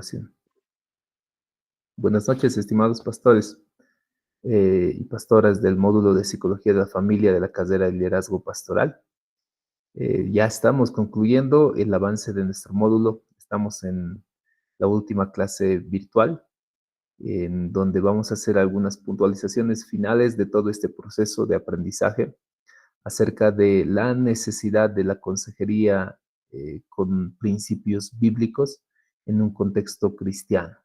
Sí. Buenas noches, estimados pastores y pastoras del módulo de Psicología de la Familia de la carrera de Liderazgo Pastoral. Ya estamos concluyendo el avance de nuestro módulo. Estamos en la última clase virtual, en donde vamos a hacer algunas puntualizaciones finales de todo este proceso de aprendizaje acerca de la necesidad de la consejería con principios bíblicos en un contexto cristiano.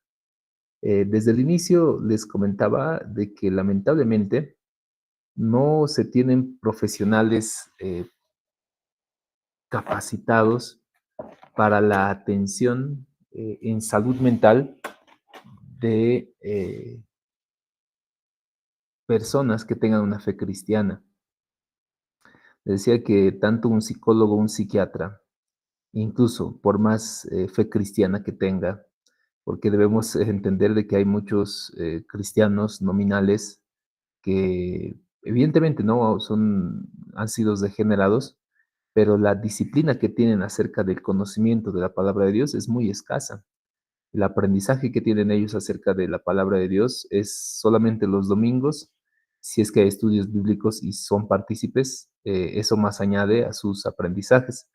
Desde el inicio les comentaba de que lamentablemente no se tienen profesionales capacitados para la atención en salud mental de personas que tengan una fe cristiana. Les decía que tanto un psicólogo, un psiquiatra, incluso por más fe cristiana que tenga, porque debemos entender de que hay muchos cristianos nominales que evidentemente no son, han sido degenerados, pero la disciplina que tienen acerca del conocimiento de la palabra de Dios es muy escasa. El aprendizaje que tienen ellos acerca de la palabra de Dios es solamente los domingos, si es que hay estudios bíblicos y son partícipes, eso más añade a sus aprendizajes.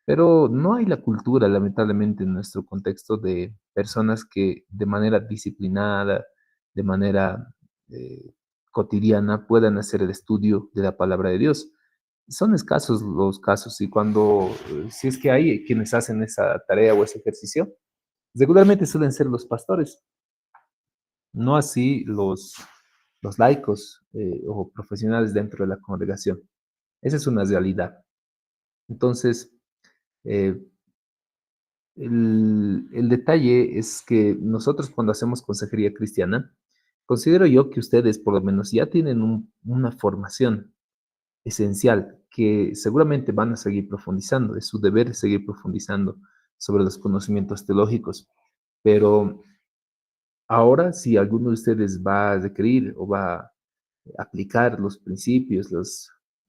Pero no hay la cultura, lamentablemente, en nuestro contexto de personas que de manera disciplinada, de manera eh, cotidiana, puedan hacer el estudio de la palabra de Dios. Son escasos los casos y cuando, si es que hay quienes hacen esa tarea o ese ejercicio, regularmente suelen ser los pastores, no así los laicos o profesionales dentro de la congregación. Esa es una realidad. Entonces, eh, el detalle es que nosotros cuando hacemos consejería cristiana, considero yo que ustedes por lo menos ya tienen una formación esencial que seguramente van a seguir profundizando, es su deber seguir profundizando sobre los conocimientos teológicos, pero ahora si alguno de ustedes va a requerir o va a aplicar los principios,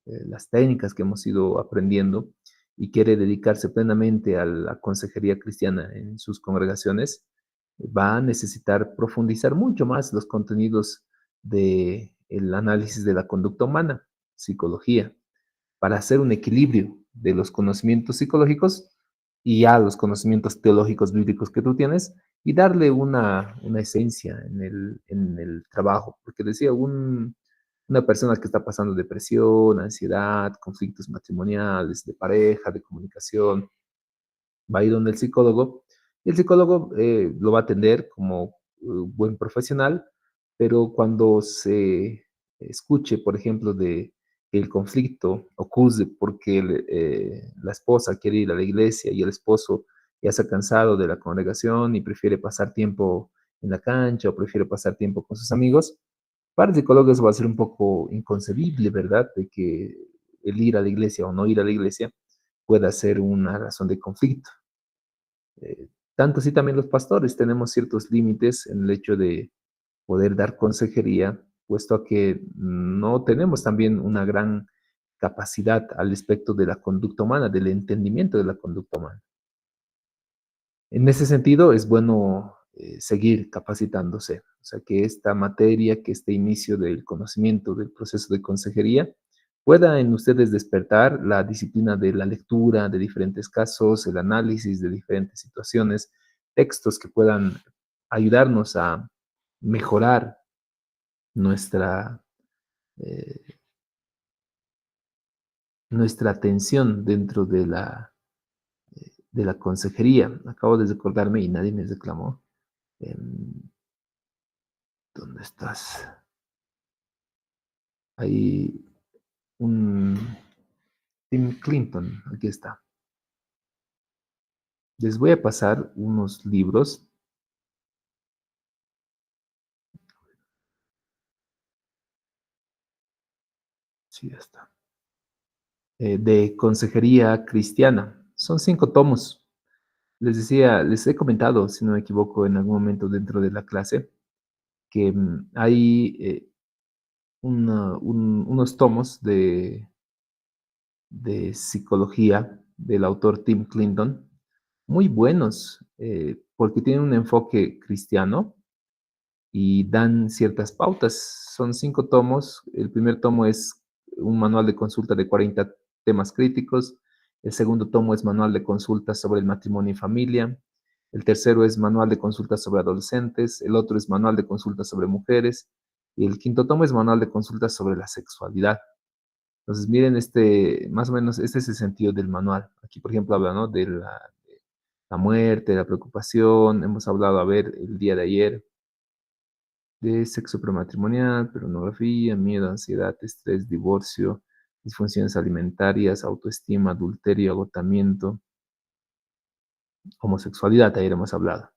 las técnicas que hemos ido aprendiendo y quiere dedicarse plenamente a la consejería cristiana en sus congregaciones, va a necesitar profundizar mucho más los contenidos del análisis de la conducta humana, psicología, para hacer un equilibrio de los conocimientos psicológicos y ya los conocimientos teológicos bíblicos que tú tienes y darle una esencia en el trabajo. Porque decía, una persona que está pasando depresión, ansiedad, conflictos matrimoniales, de pareja, de comunicación, va a ir donde el psicólogo y el psicólogo lo va a atender como buen profesional, pero cuando se escuche, por ejemplo, de que el conflicto ocurre porque la esposa quiere ir a la iglesia y el esposo ya se ha cansado de la congregación y prefiere pasar tiempo en la cancha o prefiere pasar tiempo con sus amigos, para el psicólogo eso va a ser un poco inconcebible, ¿verdad? De que el ir a la iglesia o no ir a la iglesia pueda ser una razón de conflicto. Tanto así también los pastores tenemos ciertos límites en el hecho de poder dar consejería, puesto a que no tenemos también una gran capacidad al respecto de la conducta humana, del entendimiento de la conducta humana. En ese sentido, es bueno seguir capacitándose, o sea, que esta materia, que este inicio del conocimiento del proceso de consejería, pueda en ustedes despertar la disciplina de la lectura de diferentes casos, el análisis de diferentes situaciones, textos que puedan ayudarnos a mejorar nuestra, eh, nuestra atención dentro de la consejería. Acabo de recordarme y nadie me reclamó. em, ¿Dónde estás? Hay un Tim Clinton, aquí está. Les voy a pasar unos libros. Sí, ya está. De consejería cristiana. Son 5 tomos. Les decía, les he comentado, si no me equivoco, en algún momento dentro de la clase, que hay unos tomos de psicología del autor Tim Clinton, muy buenos, porque tienen un enfoque cristiano y dan ciertas pautas. Son 5 tomos. El primer tomo es un manual de consulta de 40 temas críticos. El segundo tomo es manual de consultas sobre el matrimonio y familia. El tercero es manual de consultas sobre adolescentes. El otro es manual de consultas sobre mujeres. Y el quinto tomo es manual de consultas sobre la sexualidad. Entonces, miren, más o menos, este es el sentido del manual. Aquí, por ejemplo, habla, ¿no?, de la muerte, la preocupación. Hemos hablado, a ver, el día de ayer, de sexo prematrimonial, pornografía, miedo, ansiedad, estrés, divorcio, disfunciones alimentarias, autoestima, adulterio, agotamiento, homosexualidad, ayer hemos hablado.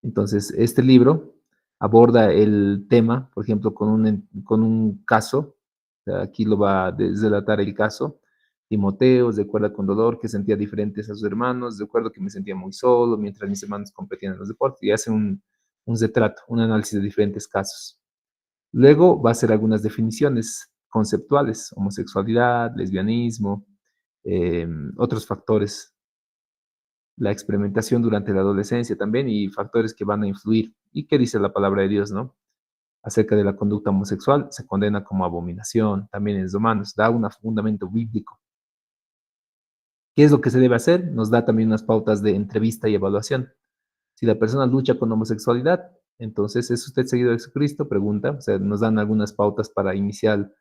Entonces, este libro aborda el tema, por ejemplo, con un caso. Aquí lo va a relatar el caso. Timoteo se acuerda con dolor que sentía diferentes a sus hermanos, de acuerdo que me sentía muy solo mientras mis hermanos competían en los deportes, y hace un retrato, un análisis de diferentes casos. Luego va a hacer algunas definiciones conceptuales: homosexualidad, lesbianismo, otros factores, la experimentación durante la adolescencia también, y factores que van a influir. ¿Y qué dice la palabra de Dios, no? Acerca de la conducta homosexual, se condena como abominación, también en Romanos, da un fundamento bíblico. ¿Qué es lo que se debe hacer? Nos da también unas pautas de entrevista y evaluación. Si la persona lucha con homosexualidad, entonces, ¿es usted seguidor de Jesucristo? Pregunta. O sea, nos dan algunas pautas para iniciar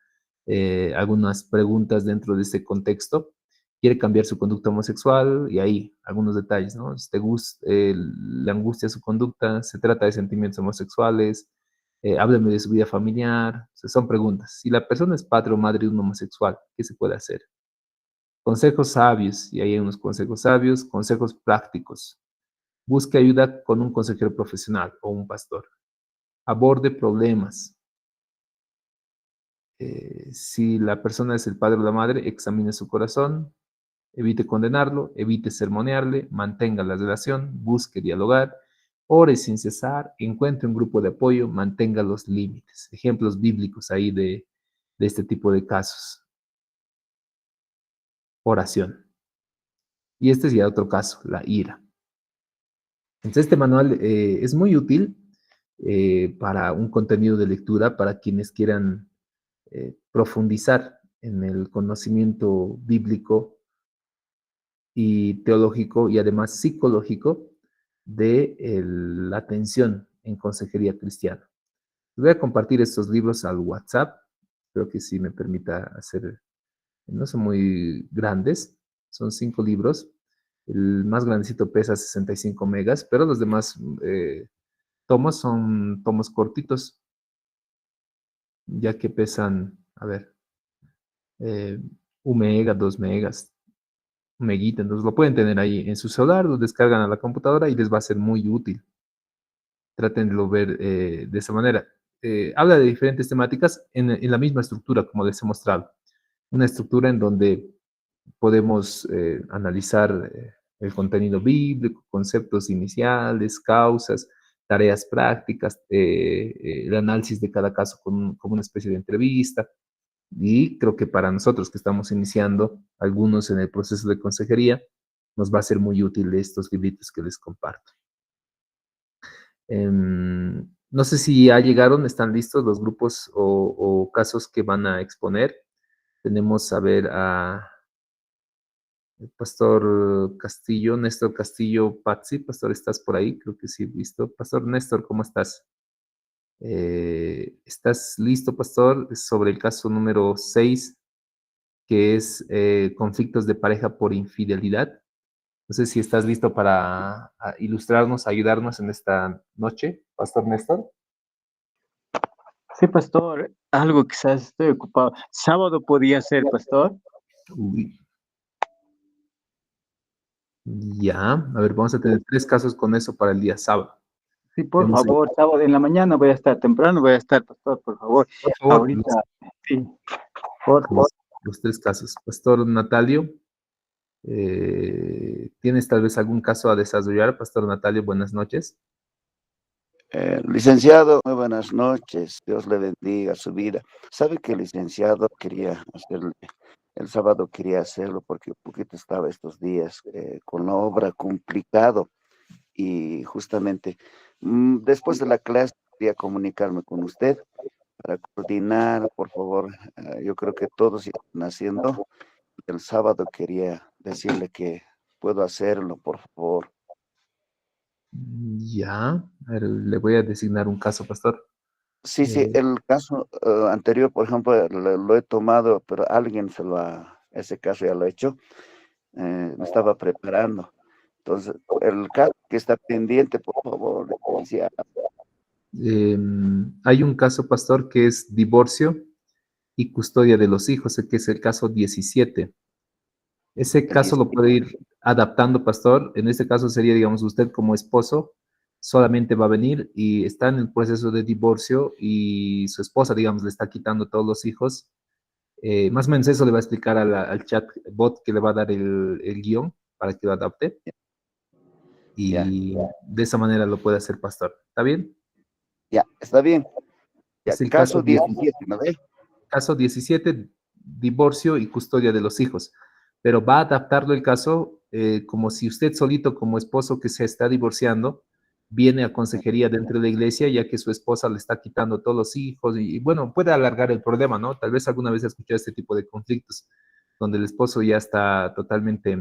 algunas preguntas dentro de este contexto. Quiere cambiar su conducta homosexual y ahí algunos detalles, ¿no? Si te gusta, le angustia su conducta, se trata de sentimientos homosexuales, háblame de su vida familiar. O sea, son preguntas. Si la persona es padre o madre de un homosexual, ¿qué se puede hacer? Consejos sabios, y ahí hay unos consejos sabios, consejos prácticos. Busque ayuda con un consejero profesional o un pastor. Aborde problemas. Si la persona es el padre o la madre, examine su corazón, evite condenarlo, evite sermonearle, mantenga la relación, busque dialogar, ore sin cesar, encuentre un grupo de apoyo, mantenga los límites. Ejemplos bíblicos ahí de este tipo de casos. Oración. Y este es ya otro caso, la ira. Entonces, este manual es muy útil para un contenido de lectura para quienes quieran profundizar en el conocimiento bíblico y teológico y además psicológico de la atención en consejería cristiana. Voy a compartir estos libros al WhatsApp. Creo que sí me permita hacer, no son muy grandes, son 5 libros. El más grandecito pesa 65 megas, pero los demás tomos son tomos cortitos, ya que pesan, a ver, eh, 1 mega, 2 megas, 1 meguita. Entonces lo pueden tener ahí en su celular, lo descargan a la computadora y les va a ser muy útil. Traten de lo ver de esa manera. Habla de diferentes temáticas en la misma estructura, como les he mostrado. Una estructura en donde podemos analizar el contenido bíblico, conceptos iniciales, causas, tareas prácticas, el análisis de cada caso como una especie de entrevista. Y creo que para nosotros que estamos iniciando, algunos en el proceso de consejería, nos va a ser muy útil estos libritos que les comparto. No sé si ya llegaron, están listos los grupos o casos que van a exponer. Tenemos a ver a el pastor Castillo, Néstor Castillo Pazzi. Pastor, ¿estás por ahí? Creo que sí, listo. Pastor Néstor, ¿cómo estás? ¿Estás listo, pastor? Es sobre el caso número 6, que es conflictos de pareja por infidelidad. No sé si estás listo para ilustrarnos, ayudarnos en esta noche, pastor Néstor. Sí, pastor, algo quizás estoy ocupado. ¿Sábado podía ser, pastor? Uy, ya, a ver, vamos a tener 3 casos con eso para el día sábado. Sí, por Tenemos ahí, favor, sábado en la mañana voy a estar temprano, voy a estar, pastor, por favor. por favor, Ahorita, sí, por favor. los 3 casos. Pastor Natalio, ¿tienes tal vez algún caso a desarrollar? Pastor Natalio, buenas noches. Licenciado, muy buenas noches. Dios le bendiga su vida. Sabe que, licenciado, quería hacerle el sábado quería hacerlo porque un poquito estaba estos días con la obra complicado y justamente después de la clase quería comunicarme con usted para coordinar, por favor. Yo creo que todos ya están haciendo. El sábado quería decirle que puedo hacerlo, por favor. Ya, a ver, le voy a designar un caso, pastor. Sí, sí, Eh, el caso anterior, por ejemplo, lo he tomado, pero alguien ese caso ya lo ha hecho, me estaba preparando. Entonces, el caso que está pendiente, por favor, licenciado. hay un caso, pastor, que es divorcio y custodia de los hijos, que es el caso 17. Ese El caso 10. lo puede ir adaptando, pastor. En este caso sería, digamos, usted como esposo solamente va a venir y está en el proceso de divorcio y su esposa, digamos, le está quitando todos los hijos. Más o menos eso le va a explicar al chat bot que le va a dar el guión para que lo adapte Ya, y de esa manera lo puede hacer, pastor. ¿Está bien? ya, está bien. Ya, Es el caso caso 10. 17, ¿no ve? Caso 17, divorcio y custodia de los hijos. Pero va a adaptarlo el caso como si usted solito como esposo que se está divorciando viene a consejería dentro de la iglesia ya que su esposa le está quitando todos los hijos y bueno, puede alargar el problema, ¿no? Tal vez alguna vez ha escuchado este tipo de conflictos donde el esposo ya está totalmente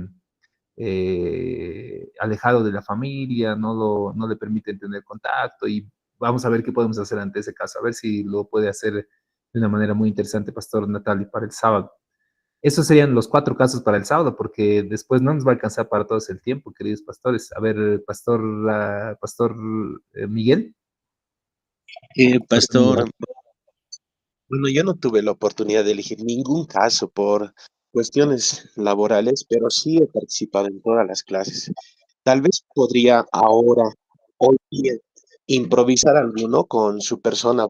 alejado de la familia, no le permiten tener contacto y vamos a ver qué podemos hacer ante ese caso, a ver si lo puede hacer de una manera muy interesante, Pastor Natalie, para el sábado. Esos serían los 4 casos para el sábado, porque después no nos va a alcanzar para todos el tiempo, queridos pastores. A ver, Pastor Miguel. Pastor, bueno, yo no tuve la oportunidad de elegir ningún caso por cuestiones laborales, pero sí he participado en todas las clases. Tal vez podría ahora, hoy día, improvisar alguno con su persona,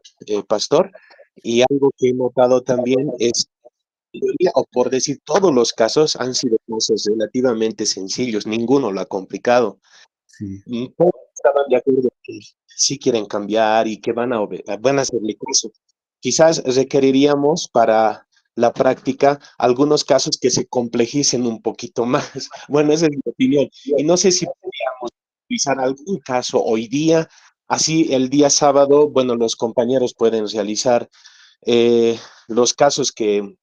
pastor. Y algo que he notado también es, o por decir, todos los casos han sido casos relativamente sencillos, ninguno lo ha complicado. Sí, Todos estaban de acuerdo que sí quieren cambiar y que van a hacerle caso. Quizás requeriríamos para la práctica algunos casos que se complejicen un poquito más. Bueno, esa es mi opinión. Y no sé si podríamos utilizar algún caso hoy día. Así el día sábado, bueno, los compañeros pueden realizar eh, los casos que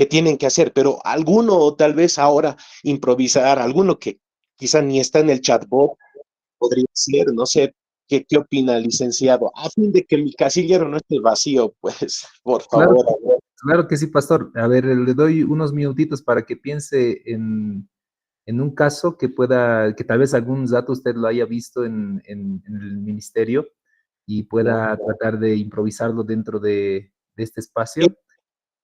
tienen que hacer, pero alguno o tal vez ahora improvisar, alguno que quizá ni está en el chatbot podría ser, no sé, ¿qué opina el licenciado? A fin de que mi casillero no esté vacío, pues, por claro, favor. claro que sí, Pastor. A ver, le doy unos minutitos para que piense en un caso que pueda, que tal vez algún dato usted lo haya visto en el ministerio y ¿Ya? pueda tratar de improvisarlo dentro de este Eh, espacio.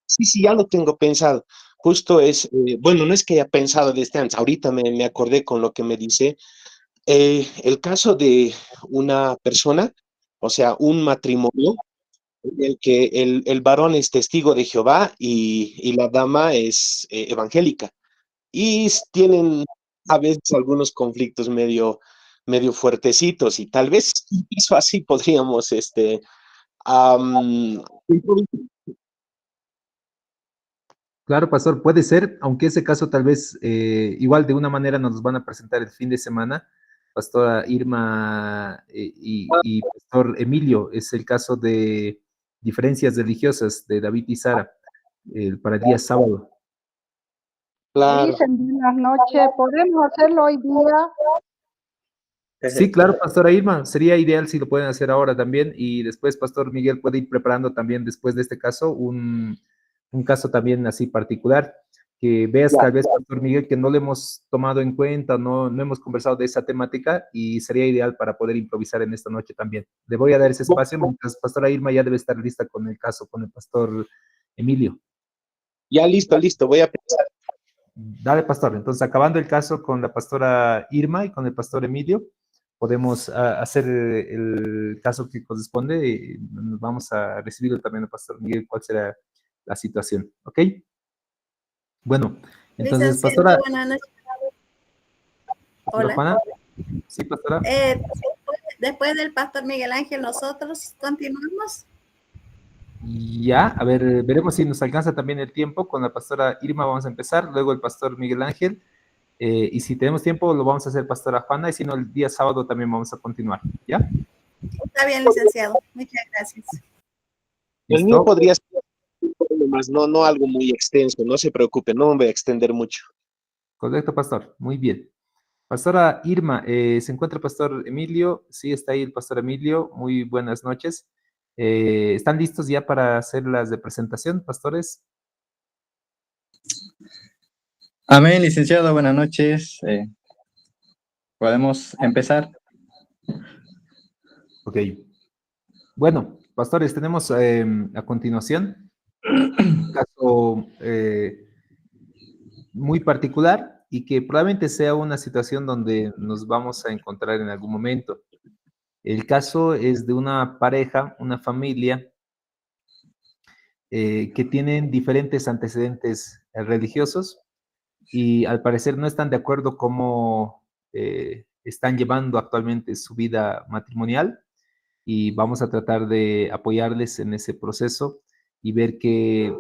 Sí, sí, ya lo tengo pensado. Justo es, bueno, no es que haya pensado desde antes, ahorita me acordé con lo que me dice. El caso de una persona, o sea, un matrimonio, en el que el varón es testigo de Jehová y la dama es evangélica. Y tienen a veces algunos conflictos medio fuertecitos y tal vez eso así podríamos, improvisar. Claro, pastor, puede ser, aunque ese caso tal vez igual de una manera nos van a presentar el fin de semana, pastora Irma y pastor Emilio, es el caso de diferencias religiosas de David y Sara para el día sábado. Claro. Dicen buenas noches, ¿podemos hacerlo hoy día? Sí, claro, pastora Irma, sería ideal si lo pueden hacer ahora también y después pastor Miguel puede ir preparando también después de este caso un caso también así particular, que veas Ya, tal vez, pastor Miguel, que no le hemos tomado en cuenta, no hemos conversado de esa temática y sería ideal para poder improvisar en esta noche también. Le voy a dar ese espacio mientras pastora Irma ya debe estar lista con el caso con el pastor Emilio. ya listo, voy a pensar. Dale, pastor. Entonces, acabando el caso con la pastora Irma y con el pastor Emilio, podemos hacer el caso que corresponde y vamos a recibir también el pastor Miguel cuál será la situación. ¿Ok? Bueno, entonces, Licenciado, pastora, buenas noches. pastora Hola. Juana. Sí, pastora. Después del pastor Miguel Ángel, nosotros continuamos. Ya, a ver, veremos si nos alcanza también el tiempo. Con la pastora Irma vamos a empezar, luego el pastor Miguel Ángel, y si tenemos tiempo lo vamos a hacer pastora Juana, y si no el día sábado también vamos a continuar, ¿ya? Está bien, licenciado. Muchas gracias. El mío ¿Listo? podría ser más, no algo muy extenso, no se preocupe, no me voy a extender mucho. Correcto, pastor, muy bien. Pastora Irma, ¿se encuentra el pastor Emilio? Sí, está ahí el pastor Emilio. Muy buenas noches. ¿Están listos ya para hacer las de presentación, pastores? Amén, licenciado, buenas noches. ¿Podemos empezar? Ok. Bueno, pastores, tenemos a continuación un caso muy particular y que probablemente sea una situación donde nos vamos a encontrar en algún momento. El caso es de una pareja, una familia, que tienen diferentes antecedentes religiosos y al parecer no están de acuerdo cómo están llevando actualmente su vida matrimonial, y vamos a tratar de apoyarles en ese proceso y ver qué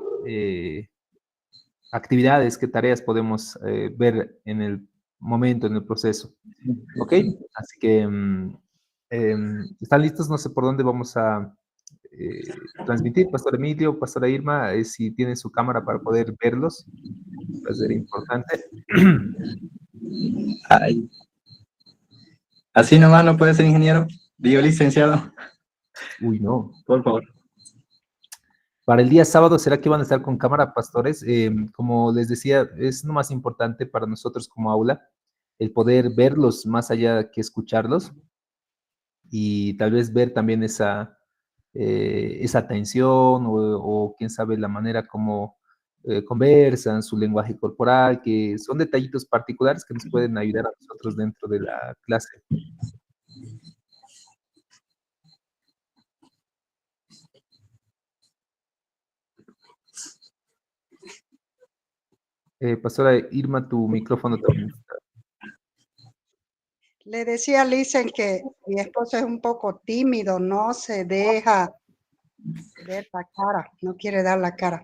actividades, qué tareas podemos ver en el momento, en el proceso. ¿Ok? Así que, ¿están listos? No sé por dónde vamos a transmitir, Pastor Emilio, Pastora Irma, si tienen su cámara para poder verlos, va a ser importante. Ay. Así nomás no puede ser ingeniero. Digo, licenciado, Uy, no. por favor. Para el día sábado, ¿será que van a estar con cámara, pastores? Como les decía, es lo más importante para nosotros como aula, el poder verlos más allá que escucharlos, y tal vez ver también esa tensión o quién sabe la manera como conversan, su lenguaje corporal, que son detallitos particulares que nos pueden ayudar a nosotros dentro de la clase. Pastora Irma, tu micrófono también está. Le decía a Lisen que mi esposo es un poco tímido, no se deja ver la cara, no quiere dar la cara.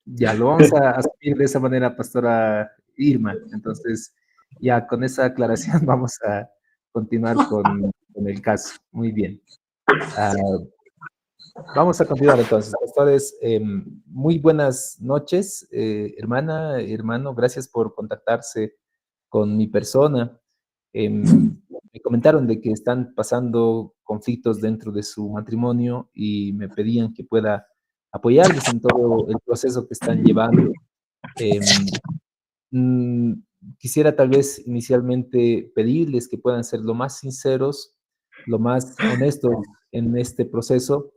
Ya, lo vamos a asumir de esa manera, Pastora Irma. Entonces, ya con esa aclaración vamos a continuar con el caso. Muy bien. Ah, vamos a continuar entonces, pastores. Muy buenas noches, hermana, hermano. Gracias por contactarse con mi persona. Me comentaron de que están pasando conflictos dentro de su matrimonio y me pedían que pueda apoyarles en todo el proceso que están llevando. Em, mm, Quisiera tal vez inicialmente pedirles que puedan ser lo más sinceros, lo más honestos en este proceso.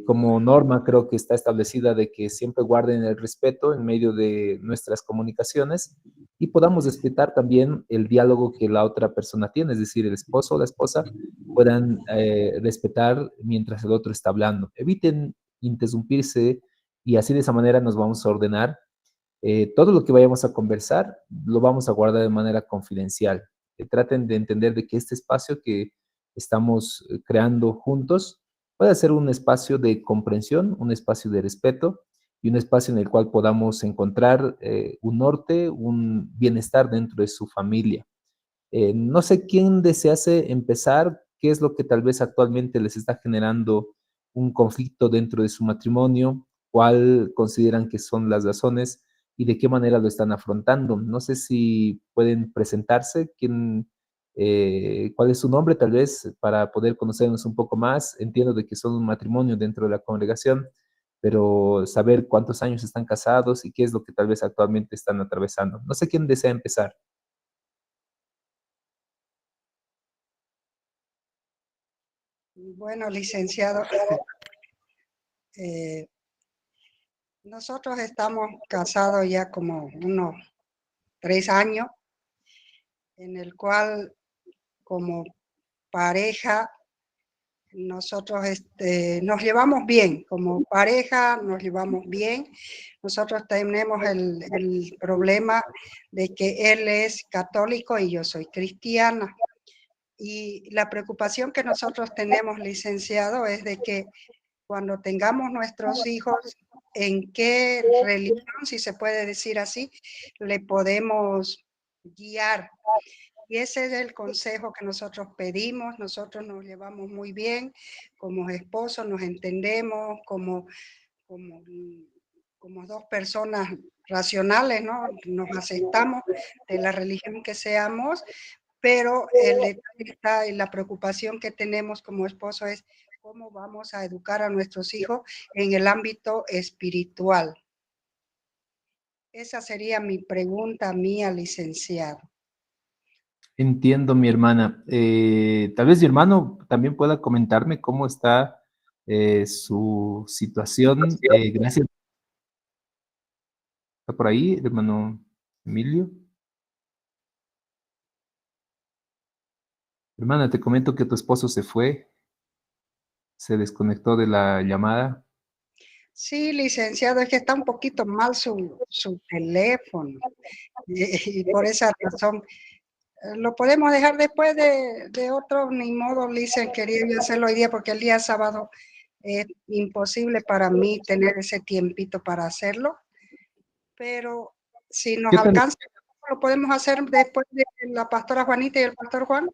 Como norma creo que está establecida de que siempre guarden el respeto en medio de nuestras comunicaciones y podamos respetar también el diálogo que la otra persona tiene, es decir, el esposo o la esposa puedan respetar mientras el otro está hablando. Eviten interrumpirse y así de esa manera nos vamos a ordenar. Todo lo que vayamos a conversar lo vamos a guardar de manera confidencial. Traten de entender de que este espacio que estamos creando juntos puede ser un espacio de comprensión, un espacio de respeto y un espacio en el cual podamos encontrar un norte, un bienestar dentro de su familia. No sé quién desease empezar, qué es lo que tal vez actualmente les está generando un conflicto dentro de su matrimonio, cuál consideran que son las razones y de qué manera lo están afrontando. No sé si pueden presentarse, cuál es su nombre tal vez para poder conocernos un poco más. Entiendo de que son un matrimonio dentro de la congregación, pero saber cuántos años están casados y qué es lo que tal vez actualmente están atravesando. No sé quién desea empezar. Bueno, licenciado, nosotros estamos casados ya como unos 3 años, en el cual como pareja nosotros nos llevamos bien, como pareja nos llevamos bien. Nosotros tenemos el problema de que él es católico y yo soy cristiana. Y la preocupación que nosotros tenemos, licenciado, es de que cuando tengamos nuestros hijos, en qué religión, si se puede decir así, le podemos guiar. Y ese es el consejo que nosotros pedimos. Nosotros nos llevamos muy bien como esposos, nos entendemos como, como dos personas racionales, ¿no? Nos aceptamos de la religión que seamos, pero el detalle está y la preocupación que tenemos como esposos es cómo vamos a educar a nuestros hijos en el ámbito espiritual. Esa sería mi pregunta mía, licenciado. Entiendo, mi hermana. Tal vez mi hermano también pueda comentarme cómo está su situación. Gracias. ¿Está por ahí, hermano Emilio? Hermana, te comento que tu esposo se desconectó de la llamada. Sí, licenciado, es que está un poquito mal su teléfono y por esa razón. Lo podemos dejar después de otro, ni modo, Licen, quería yo hacerlo hoy día porque el día sábado es imposible para mí tener ese tiempito para hacerlo, pero si nos ¿Qué tal? alcanza, lo podemos hacer después de la pastora Juanita y el pastor Juan.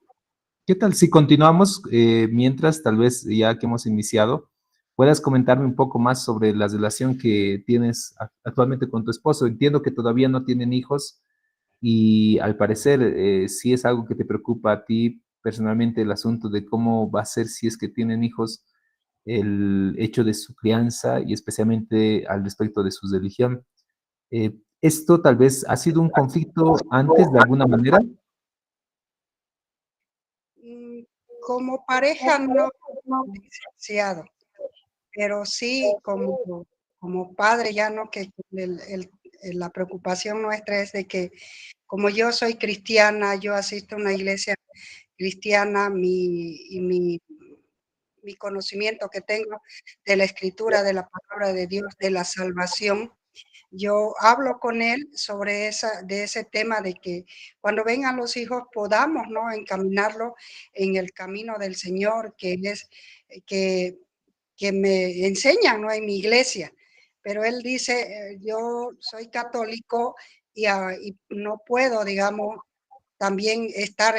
¿Qué tal si continuamos mientras, tal vez ya que hemos iniciado, puedas comentarme un poco más sobre la relación que tienes actualmente con tu esposo? Entiendo que todavía no tienen hijos y al parecer sí es algo que te preocupa a ti personalmente el asunto de cómo va a ser si es que tienen hijos, el hecho de su crianza y especialmente al respecto de su religión. ¿Esto tal vez ha sido un conflicto antes de alguna manera? Como pareja no, licenciado, pero sí como padre ya no, que la preocupación nuestra es de que como yo soy cristiana, yo asisto a una iglesia cristiana, mi conocimiento que tengo de la escritura, de la palabra de Dios, de la salvación, yo hablo con él sobre de ese tema de que cuando vengan los hijos podamos, ¿no?, encaminarlo en el camino del Señor, que es que, que me enseñan, ¿no?, en mi iglesia. Pero él dice, yo soy católico y no puedo, digamos, también estar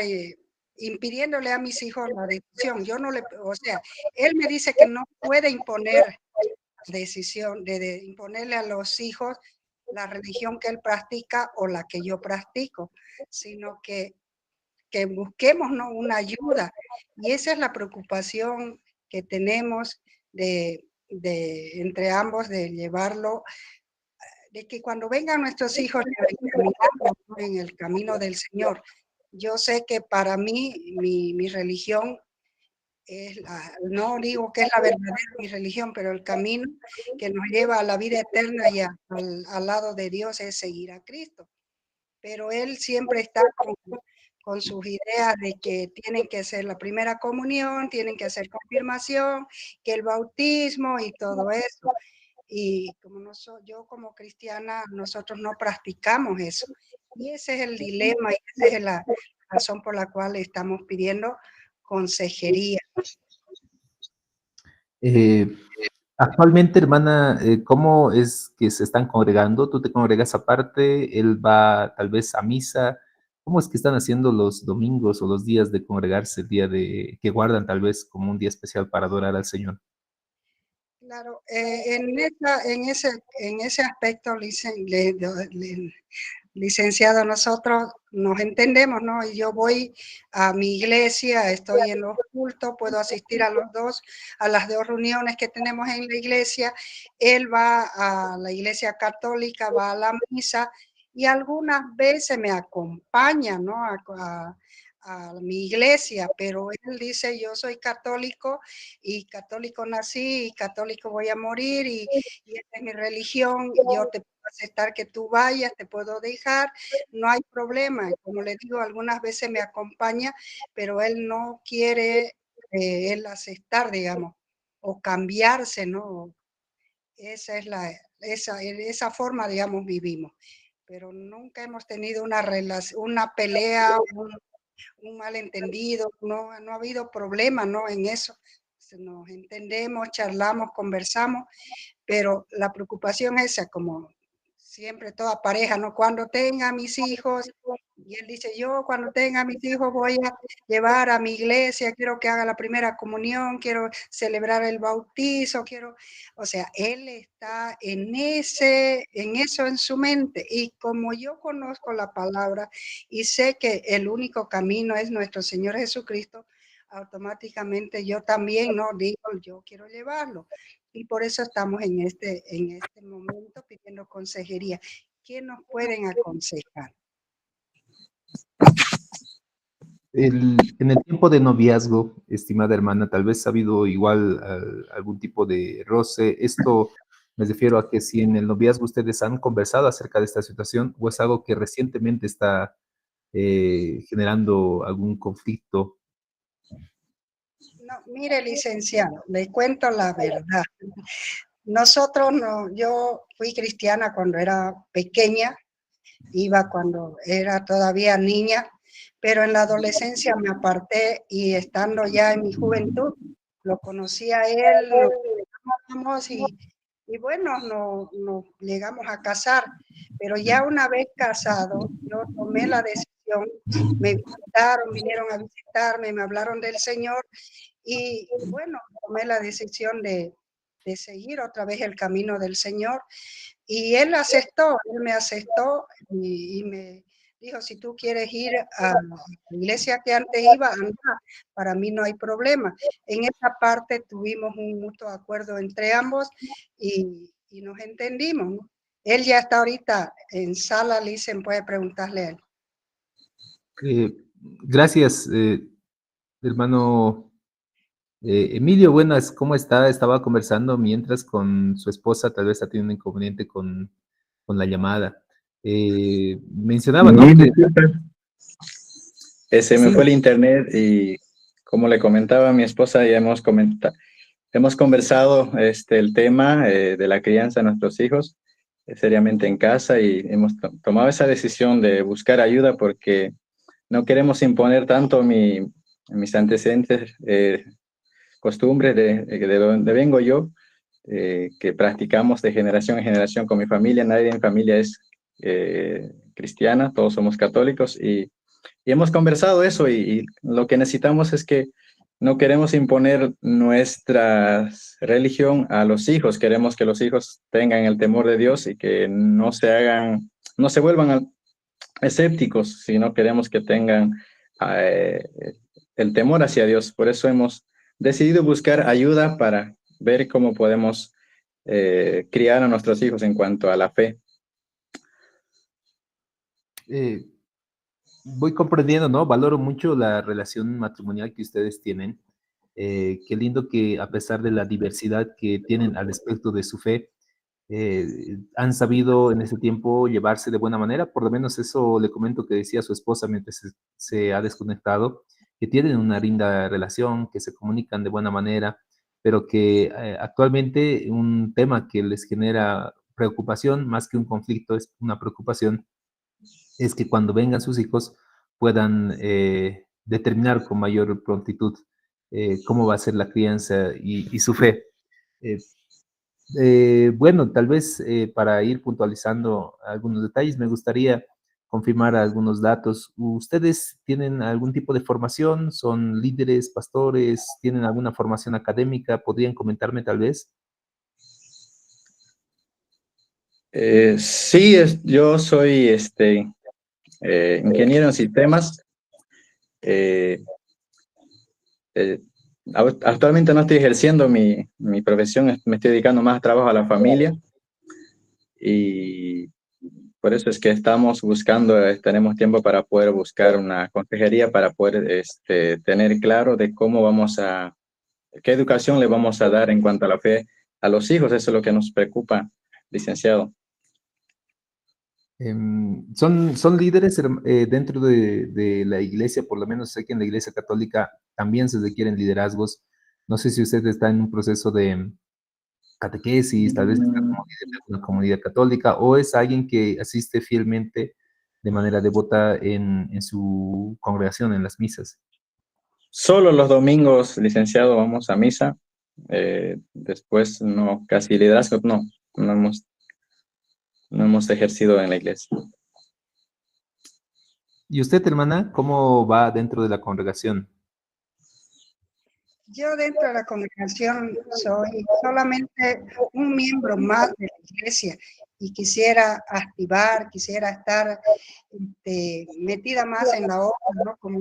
impidiéndole a mis hijos la decisión. Yo no le, o sea, él me dice que no puede imponer decisión de imponerle a los hijos la religión que él practica o la que yo practico, sino que busquemos, ¿no?, una ayuda. Y esa es la preocupación que tenemos entre ambos, de llevarlo, de que cuando vengan nuestros hijos, en el camino del Señor. Yo sé que para mí, mi religión es no digo que es la verdadera mi religión, pero el camino que nos lleva a la vida eterna y al lado de Dios es seguir a Cristo. Pero él siempre está con sus ideas de que tienen que hacer la primera comunión, tienen que hacer confirmación, que el bautismo y todo eso. Y como yo como cristiana, nosotros no practicamos eso. Y ese es el dilema y esa es la razón por la cual estamos pidiendo consejería. Eh, Actualmente, hermana, ¿cómo es que se están congregando? ¿Tú te congregas aparte? ¿Él va tal vez a misa? ¿Cómo es que están haciendo los domingos o los días de congregarse, el día de que guardan tal vez como un día especial para adorar al Señor? Claro, en ese aspecto, licenciado, nosotros nos entendemos, ¿no? Y yo voy a mi iglesia, estoy en los cultos, puedo asistir a las dos reuniones que tenemos en la iglesia. Él va a la iglesia católica, va a la misa y algunas veces me acompaña, ¿no?, a mi iglesia, pero él dice, yo soy católico y católico nací y católico voy a morir y esta es mi religión, yo te puedo aceptar que tú vayas, te puedo dejar, no hay problema. Como le digo, algunas veces me acompaña, pero él no quiere él aceptar, digamos, o cambiarse, ¿no? Esa es esa forma, digamos, vivimos. Pero nunca hemos tenido una pelea, un malentendido, no ha habido problema, ¿no?, en eso. nos entendemos, charlamos, conversamos, pero la preocupación es esa, como siempre toda pareja, ¿no? Cuando tenga mis hijos, y él dice, yo cuando tenga mis hijos voy a llevar a mi iglesia, quiero que haga la primera comunión, quiero celebrar el bautizo, quiero, o sea, él está en eso en su mente. Y como yo conozco la palabra y sé que el único camino es nuestro Señor Jesucristo, automáticamente yo también, ¿no? Digo, yo quiero llevarlo. Y por eso estamos en este momento pidiendo consejería. ¿Qué nos pueden aconsejar? En el tiempo de noviazgo, estimada hermana, tal vez ha habido igual algún tipo de roce. Esto me refiero a que si en el noviazgo ustedes han conversado acerca de esta situación o es algo que recientemente está generando algún conflicto. No, mire, licenciado, le cuento la verdad. Nosotros no, yo fui cristiana cuando era pequeña, iba cuando era todavía niña, pero en la adolescencia me aparté y estando ya en mi juventud, lo conocí a él, nos amamos y bueno, nos llegamos a casar, pero ya una vez casado, yo tomé la decisión, me visitaron, vinieron a visitarme, me hablaron del Señor y bueno, tomé la decisión de seguir otra vez el camino del Señor. Y él me aceptó y me dijo, si tú quieres ir a la iglesia que antes iba, anda, para mí no hay problema. En esa parte tuvimos un mutuo acuerdo entre ambos y nos entendimos, ¿no? Él ya está ahorita en sala, Licen, puede preguntarle a él. Gracias, hermano Emilio. Buenas, ¿cómo está? Estaba conversando mientras con su esposa, tal vez ha tenido un inconveniente con la llamada. Mencionaba, ¿no? Sí, Que, disculpe. Se me sí, fue el internet y como le comentaba a mi esposa, ya hemos conversado el tema de la crianza de nuestros hijos seriamente en casa y hemos tomado esa decisión de buscar ayuda porque no queremos imponer tanto mis antecedentes, costumbres de donde vengo yo, que practicamos de generación en generación con mi familia. Nadie en mi familia es cristiana, todos somos católicos y hemos conversado eso y lo que necesitamos es que no queremos imponer nuestra religión a los hijos, queremos que los hijos tengan el temor de Dios y que no se vuelvan escépticos, sino queremos que tengan eh, el temor hacia Dios. Por eso hemos decidido buscar ayuda para ver cómo podemos criar a nuestros hijos en cuanto a la fe. voy comprendiendo, ¿no? Valoro mucho la relación matrimonial que ustedes tienen. Qué lindo que a pesar de la diversidad que tienen al respecto de su fe, han sabido en ese tiempo llevarse de buena manera. Por lo menos eso le comento que decía su esposa mientras se ha desconectado, que tienen una linda relación, que se comunican de buena manera, pero que actualmente un tema que les genera preocupación, más que un conflicto, es una preocupación, es que cuando vengan sus hijos puedan determinar con mayor prontitud cómo va a ser la crianza y su fe. Eh, bueno, tal vez para ir puntualizando algunos detalles, me gustaría confirmar algunos datos. ¿Ustedes tienen algún tipo de formación? ¿Son líderes, pastores? ¿Tienen alguna formación académica? ¿Podrían comentarme tal vez? Sí, yo soy ingeniero en sistemas. Eh, eh, Actualmente no estoy ejerciendo mi profesión, me estoy dedicando más a trabajo a la familia y por eso es que estamos buscando, tenemos tiempo para poder buscar una consejería para poder tener claro de qué educación le vamos a dar en cuanto a la fe a los hijos. Eso es lo que nos preocupa, licenciado. Son líderes dentro de la iglesia, por lo menos sé que en la iglesia católica también se requieren liderazgos. No sé si usted está en un proceso de catequesis, tal vez está como líder de una comunidad católica, o es alguien que asiste fielmente de manera devota en su congregación, en las misas. Solo los domingos, licenciado, vamos a misa. Después no, casi liderazgo, no hemos ejercido en la iglesia. ¿Y usted, hermana, cómo va dentro de la congregación? Yo dentro de la congregación soy solamente un miembro más de la iglesia y quisiera activar, quisiera estar metida más en la obra, ¿no? Como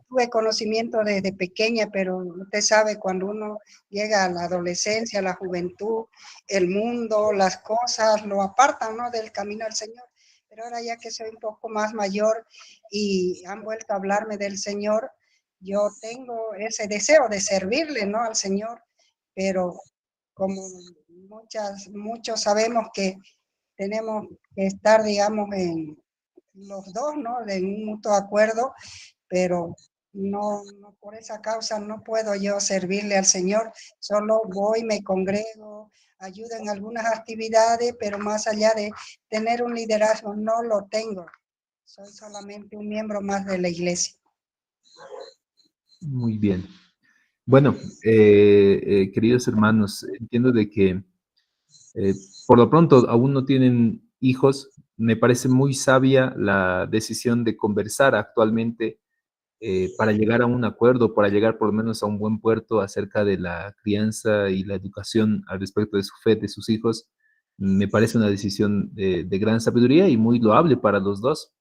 tuve conocimiento desde pequeña, pero usted sabe, cuando uno llega a la adolescencia, a la juventud, el mundo, las cosas lo apartan, ¿no?, del camino al Señor. Pero ahora ya que soy un poco más mayor y han vuelto a hablarme del Señor, yo tengo ese deseo de servirle, ¿no?, al Señor, pero como muchos sabemos que tenemos que estar, digamos, en los dos, ¿no?, en un mutuo acuerdo, pero no por esa causa no puedo yo servirle al Señor, solo voy, me congrego, ayudo en algunas actividades, pero más allá de tener un liderazgo no lo tengo, soy solamente un miembro más de la iglesia. Muy bien. Bueno, queridos hermanos, entiendo de que por lo pronto aún no tienen hijos. Me parece muy sabia la decisión de conversar actualmente para llegar a un acuerdo, para llegar por lo menos a un buen puerto acerca de la crianza y la educación al respecto de su fe, de sus hijos. Me parece una decisión de gran sabiduría y muy loable para los dos.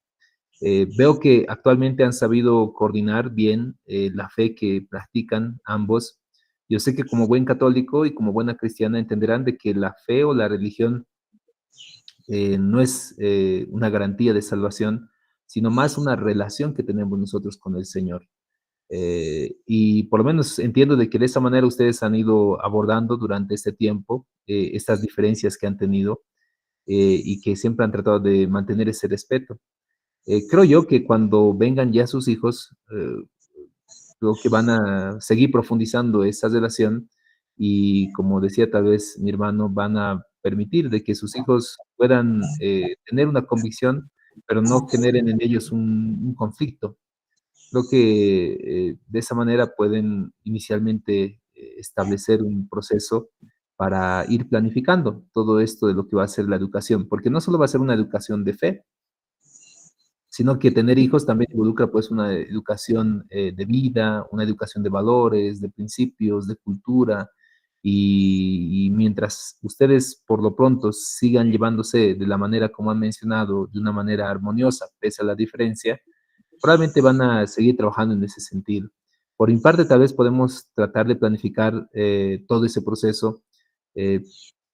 Veo que actualmente han sabido coordinar bien la fe que practican ambos. Yo sé que como buen católico y como buena cristiana entenderán de que la fe o la religión no es una garantía de salvación, sino más una relación que tenemos nosotros con el Señor. Y por lo menos entiendo de que de esa manera ustedes han ido abordando durante este tiempo estas diferencias que han tenido y que siempre han tratado de mantener ese respeto. Creo yo que cuando vengan ya sus hijos, creo que van a seguir profundizando esa relación y, como decía tal vez mi hermano, van a permitir de que sus hijos puedan tener una convicción, pero no generen en ellos un conflicto. Creo que de esa manera pueden inicialmente establecer un proceso para ir planificando todo esto de lo que va a ser la educación, porque no solo va a ser una educación de fe, sino que tener hijos también involucra pues una educación de vida, una educación de valores, de principios, de cultura, y mientras ustedes por lo pronto sigan llevándose de la manera como han mencionado, de una manera armoniosa, pese a la diferencia, probablemente van a seguir trabajando en ese sentido. Por mi parte, tal vez podemos tratar de planificar todo ese proceso. eh,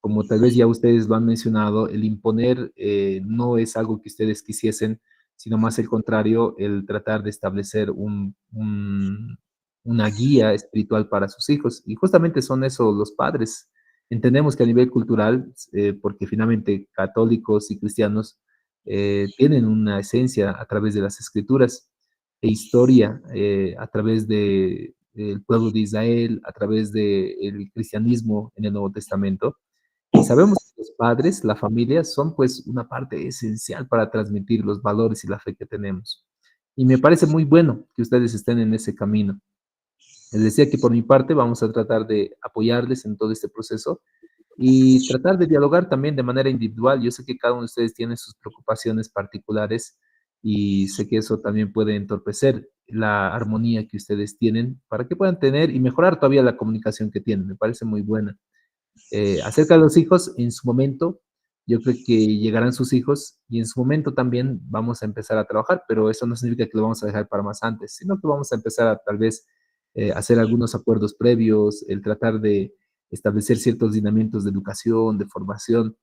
Como tal vez ya ustedes lo han mencionado, el imponer no es algo que ustedes quisiesen, sino más el contrario, el tratar de establecer una guía espiritual para sus hijos. Y justamente son eso los padres. Entendemos que a nivel cultural, porque finalmente católicos y cristianos tienen una esencia a través de las escrituras e historia a través del pueblo de Israel, a través del cristianismo en el Nuevo Testamento. Y sabemos que los padres, la familia, son pues una parte esencial para transmitir los valores y la fe que tenemos. Y me parece muy bueno que ustedes estén en ese camino. Les decía que por mi parte vamos a tratar de apoyarles en todo este proceso y tratar de dialogar también de manera individual. Yo sé que cada uno de ustedes tiene sus preocupaciones particulares y sé que eso también puede entorpecer la armonía que ustedes tienen para que puedan tener y mejorar todavía la comunicación que tienen. Me parece muy buena. Acerca de los hijos, en su momento, yo creo que llegarán sus hijos y en su momento también vamos a empezar a trabajar, pero eso no significa que lo vamos a dejar para más antes, sino que vamos a empezar a tal vez hacer algunos acuerdos previos, el tratar de establecer ciertos lineamientos de educación, de formación,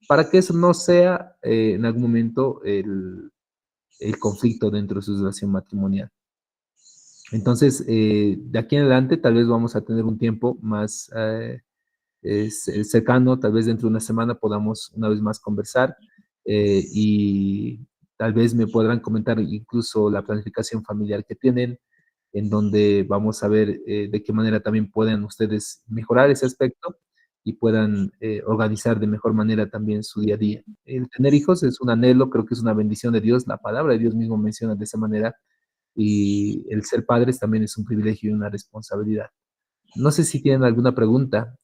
para que eso no sea en algún momento el conflicto dentro de su relación matrimonial. Entonces, de aquí en adelante, tal vez vamos a tener un tiempo más cercano, tal vez dentro de una semana podamos una vez más conversar y tal vez me podrán comentar incluso la planificación familiar que tienen, en donde vamos a ver de qué manera también pueden ustedes mejorar ese aspecto y puedan organizar de mejor manera también su día a día. El tener hijos es un anhelo, creo que es una bendición de Dios, la palabra de Dios mismo menciona de esa manera, y el ser padres también es un privilegio y una responsabilidad. No sé si tienen alguna pregunta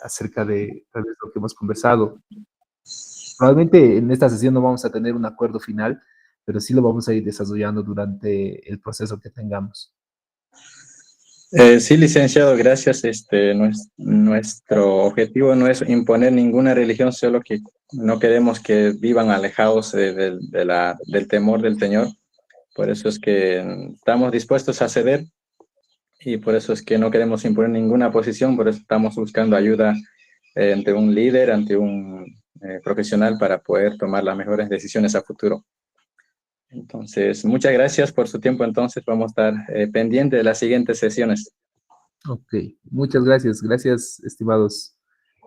acerca de tal vez lo que hemos conversado. Probablemente en esta sesión no vamos a tener un acuerdo final, pero sí lo vamos a ir desarrollando durante el proceso que tengamos. Sí, licenciado, gracias. Nuestro objetivo no es imponer ninguna religión, solo que no queremos que vivan alejados del temor del Señor. Por eso es que estamos dispuestos a ceder y por eso es que no queremos imponer ninguna posición, por eso estamos buscando ayuda ante un líder, ante un profesional para poder tomar las mejores decisiones a futuro. Entonces, muchas gracias por su tiempo. Entonces, vamos a estar pendientes de las siguientes sesiones. Ok, muchas gracias. Gracias, estimados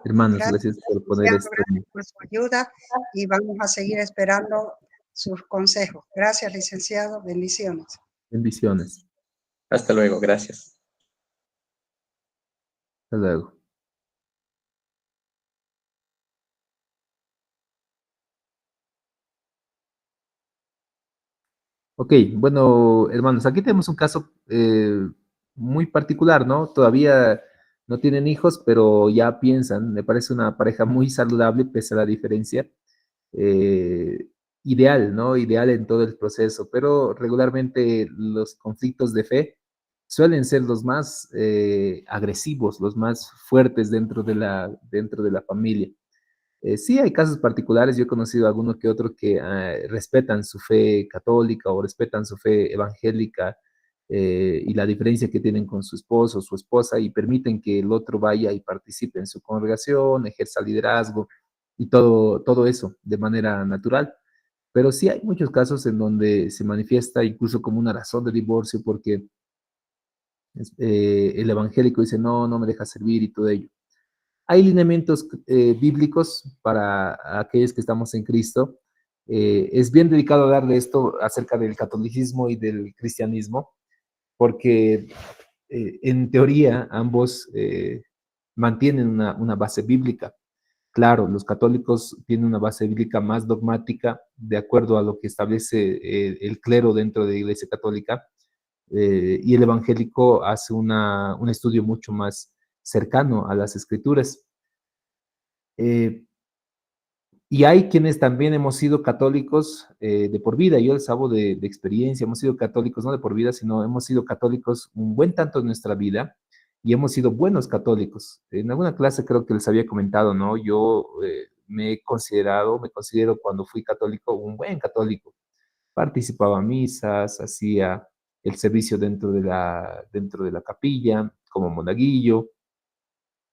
hermanos. Gracias, Gracias por poner licenciado, gracias por su ayuda y vamos a seguir esperando sus consejos. Gracias, licenciado. Bendiciones. bendiciones. Hasta luego. Gracias. Hasta luego. Ok, bueno, hermanos, aquí tenemos un caso muy particular, ¿no? Todavía no tienen hijos, pero ya piensan. Me parece una pareja muy saludable, pese a la diferencia. eh, Ideal, ¿no? Ideal en todo el proceso, pero regularmente los conflictos de fe suelen ser los más agresivos, los más fuertes dentro de la familia. Sí, hay casos particulares. Yo he conocido algunos que otros que respetan su fe católica o respetan su fe evangélica y la diferencia que tienen con su esposo o su esposa y permiten que el otro vaya y participe en su congregación, ejerza liderazgo y todo eso de manera natural. Pero sí hay muchos casos en donde se manifiesta incluso como una razón de divorcio porque el evangélico dice, no, no me deja servir y todo ello. Hay lineamientos bíblicos para aquellos que estamos en Cristo. Es bien dedicado hablar de esto acerca del catolicismo y del cristianismo, porque en teoría ambos mantienen una base bíblica. Claro, los católicos tienen una base bíblica más dogmática, de acuerdo a lo que establece el clero dentro de la Iglesia Católica, y el evangélico hace un estudio mucho más cercano a las escrituras. Eh, y hay quienes también hemos sido católicos de por vida. Yo les hablo de experiencia. Hemos sido católicos no de por vida, sino hemos sido católicos un buen tanto en nuestra vida y hemos sido buenos católicos. En alguna clase creo que les había comentado, ¿no? Yo me considero cuando fui católico un buen católico. Participaba en misas, hacía el servicio dentro de la capilla como monaguillo,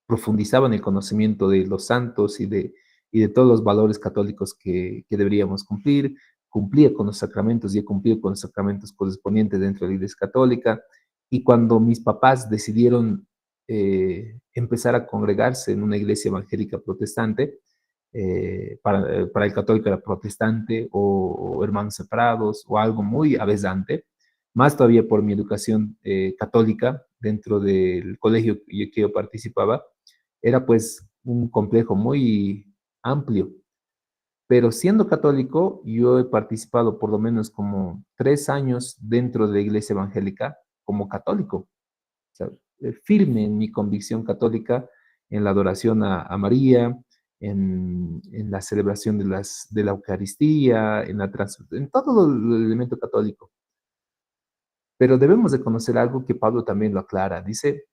profundizaba en el conocimiento de los santos y de todos los valores católicos que deberíamos cumplir, cumplía con los sacramentos y he cumplido con los sacramentos correspondientes dentro de la Iglesia Católica. Y cuando mis papás decidieron empezar a congregarse en una iglesia evangélica protestante, para el católico era protestante o hermanos separados o algo muy avesante, más todavía por mi educación católica dentro del colegio que yo participaba, era pues un complejo muy amplio. Pero siendo católico, yo he participado por lo menos como 3 años dentro de la iglesia evangélica como católico. O sea, firme en mi convicción católica, en la adoración a María, en la celebración de la Eucaristía, en todo el elemento católico. Pero debemos de conocer algo que Pablo también lo aclara. Dice,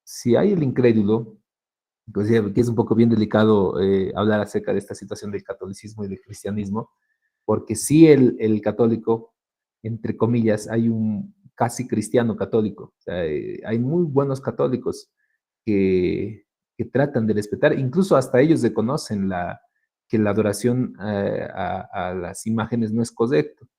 si hay el incrédulo, pues que es un poco bien delicado hablar acerca de esta situación del catolicismo y del cristianismo, porque sí el católico, entre comillas, hay un casi cristiano católico. O sea, hay muy buenos católicos que tratan de respetar, incluso hasta ellos reconocen que la adoración a las imágenes no es correcto,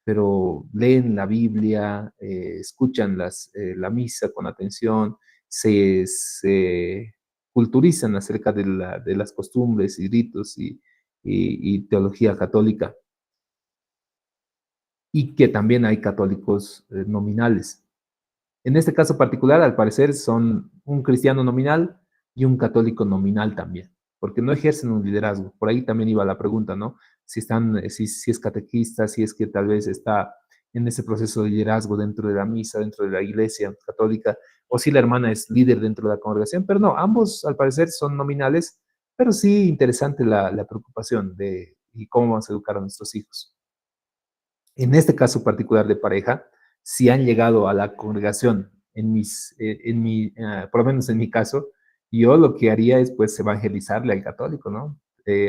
pero leen la Biblia, escuchan la misa con atención, se culturizan acerca de las costumbres y ritos y teología católica, y que también hay católicos nominales. En este caso particular, al parecer, son un cristiano nominal y un católico nominal también, porque no ejercen un liderazgo. Por ahí también iba la pregunta, ¿no? Si es catequista, si es que tal vez está en ese proceso de liderazgo dentro de la misa, dentro de la iglesia católica, o si la hermana es líder dentro de la congregación, pero no, ambos al parecer son nominales, pero sí interesante la preocupación de y cómo vamos a educar a nuestros hijos. En este caso particular de pareja, si han llegado a la congregación, por lo menos en mi caso, yo lo que haría es pues evangelizarle al católico, ¿no?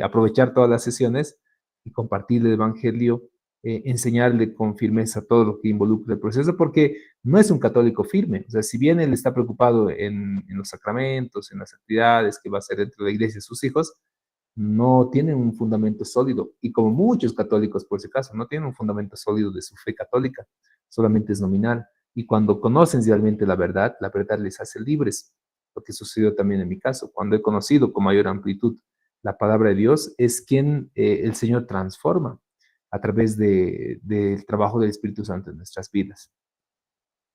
Aprovechar todas las sesiones y compartir el evangelio, enseñarle con firmeza todo lo que involucra el proceso, porque no es un católico firme. O sea, si bien él está preocupado en los sacramentos, en las actividades que va a hacer dentro de la iglesia de sus hijos, no tienen un fundamento sólido, y como muchos católicos, por si acaso, no tienen un fundamento sólido de su fe católica, solamente es nominal. Y cuando conocen realmente la verdad les hace libres, lo que sucedió también en mi caso. Cuando he conocido con mayor amplitud la palabra de Dios, es quien el Señor transforma a través del trabajo del Espíritu Santo en nuestras vidas.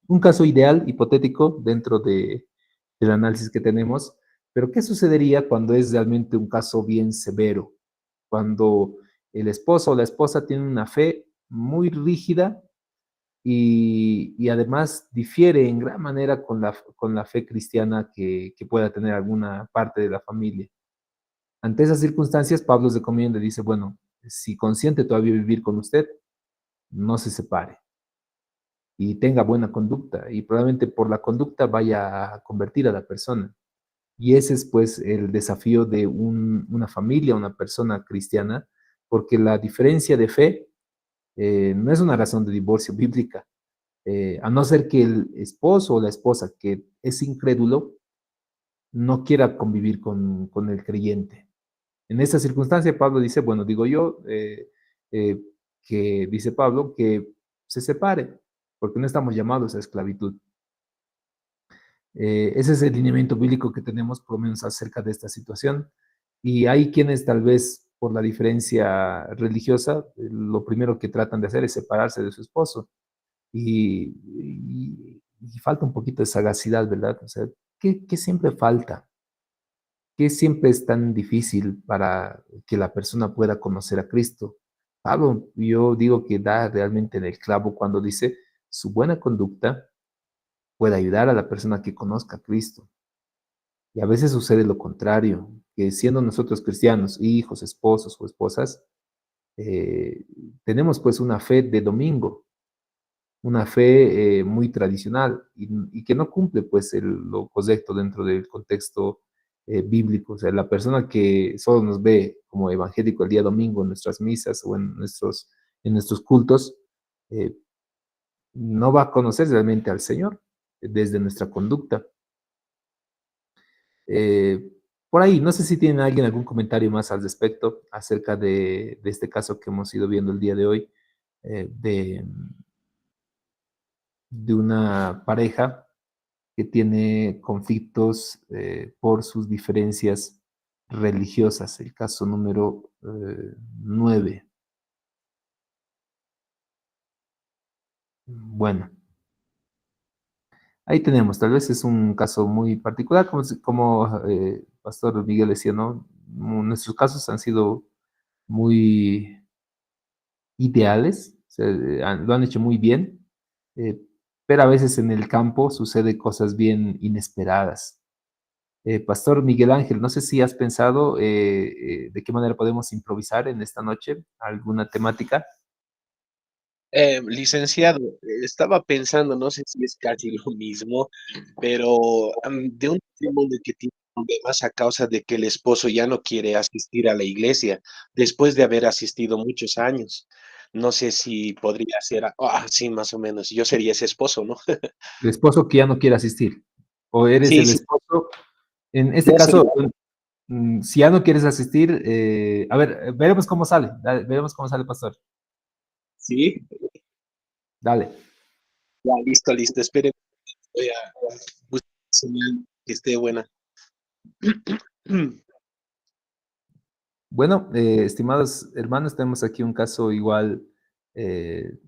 Un caso ideal, hipotético, dentro del análisis que tenemos, pero ¿qué sucedería cuando es realmente un caso bien severo? Cuando el esposo o la esposa tienen una fe muy rígida y además difiere en gran manera con la fe cristiana que pueda tener alguna parte de la familia. Ante esas circunstancias, Pablo les recomienda y dice, bueno, si consiente todavía vivir con usted, no se separe y tenga buena conducta, y probablemente por la conducta vaya a convertir a la persona. Y ese es pues el desafío de una familia, una persona cristiana, porque la diferencia de fe no es una razón de divorcio bíblica, a no ser que el esposo o la esposa que es incrédulo no quiera convivir con el creyente. En esta circunstancia, Pablo dice, bueno, digo yo, que dice Pablo, que se separe, porque no estamos llamados a esclavitud. Ese es el lineamiento bíblico que tenemos, por lo menos, acerca de esta situación. Y hay quienes tal vez por la diferencia religiosa, lo primero que tratan de hacer es separarse de su esposo. Y falta un poquito de sagacidad, ¿verdad? O sea, ¿qué siempre falta? ¿Qué siempre es tan difícil para que la persona pueda conocer a Cristo? Pablo, yo digo que da realmente en el clavo cuando dice, su buena conducta puede ayudar a la persona que conozca a Cristo. Y a veces sucede lo contrario, que siendo nosotros cristianos, hijos, esposos o esposas, eh, tenemos pues una fe de domingo, una fe muy tradicional y que no cumple pues lo correcto dentro del contexto bíblico. O sea, la persona que solo nos ve como evangélico el día domingo en nuestras misas o en nuestros cultos, eh, no va a conocer realmente al Señor desde nuestra conducta. Eh, por ahí, no sé si tiene alguien algún comentario más al respecto acerca de este caso que hemos ido viendo el día de hoy, de una pareja que tiene conflictos por sus diferencias religiosas, el caso número 9. Bueno, ahí tenemos, tal vez es un caso muy particular, como Pastor Miguel decía, ¿no? Nuestros casos han sido muy ideales, o sea, lo han hecho muy bien, eh, pero a veces en el campo sucede cosas bien inesperadas. Pastor Miguel Ángel, no sé si has pensado de qué manera podemos improvisar en esta noche alguna temática. Licenciado, estaba pensando, no sé si es casi lo mismo, pero de un matrimonio que tiene problemas a causa de que el esposo ya no quiere asistir a la iglesia después de haber asistido muchos años. No sé si podría ser, sí, más o menos. Yo sería ese esposo, ¿no? El esposo que ya no quiere asistir, o eres Sí, el sí, esposo, en este yo sería, caso, si ya no quieres asistir, a ver, veremos cómo sale, veremos cómo sale, Pastor. sí, Dale. ya, listo, listo. Espere, voy a buscar señal que esté buena. Bueno, estimados hermanos, tenemos aquí un caso igual eh,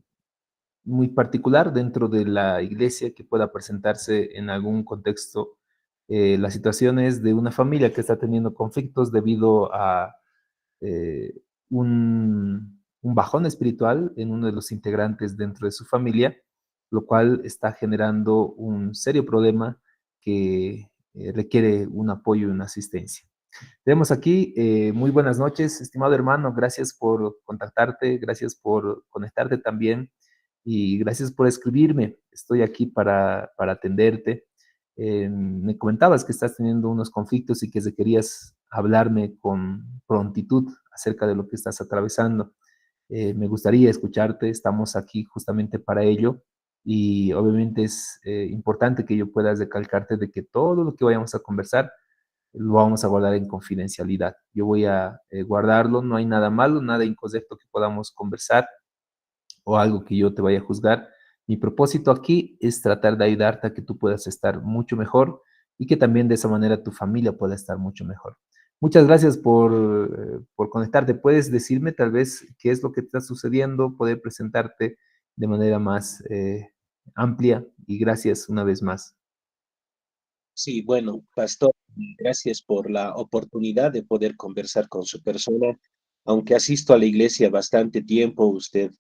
muy particular dentro de la iglesia que pueda presentarse en algún contexto. La situación es de una familia que está teniendo conflictos debido a eh, un un bajón espiritual en uno de los integrantes dentro de su familia, lo cual está generando un serio problema que requiere un apoyo y una asistencia. Tenemos aquí, muy buenas noches, estimado hermano, gracias por contactarte, gracias por conectarte también y gracias por escribirme. Estoy aquí para atenderte. Me comentabas que estás teniendo unos conflictos y que querías hablarme con prontitud acerca de lo que estás atravesando. Me gustaría escucharte, estamos aquí justamente para ello y obviamente es importante que yo pueda recalcarte de que todo lo que vayamos a conversar lo vamos a guardar en confidencialidad. Yo voy a guardarlo, no hay nada malo, nada incorrecto que podamos conversar o algo que yo te vaya a juzgar. Mi propósito aquí es tratar de ayudarte a que tú puedas estar mucho mejor y que también de esa manera tu familia pueda estar mucho mejor. Muchas gracias por conectarte. ¿Puedes decirme tal vez qué es lo que te está sucediendo? Poder presentarte de manera más amplia y gracias una vez más. Sí, bueno, pastor, gracias por la oportunidad de poder conversar con su persona. Aunque asisto a la iglesia bastante tiempo, usted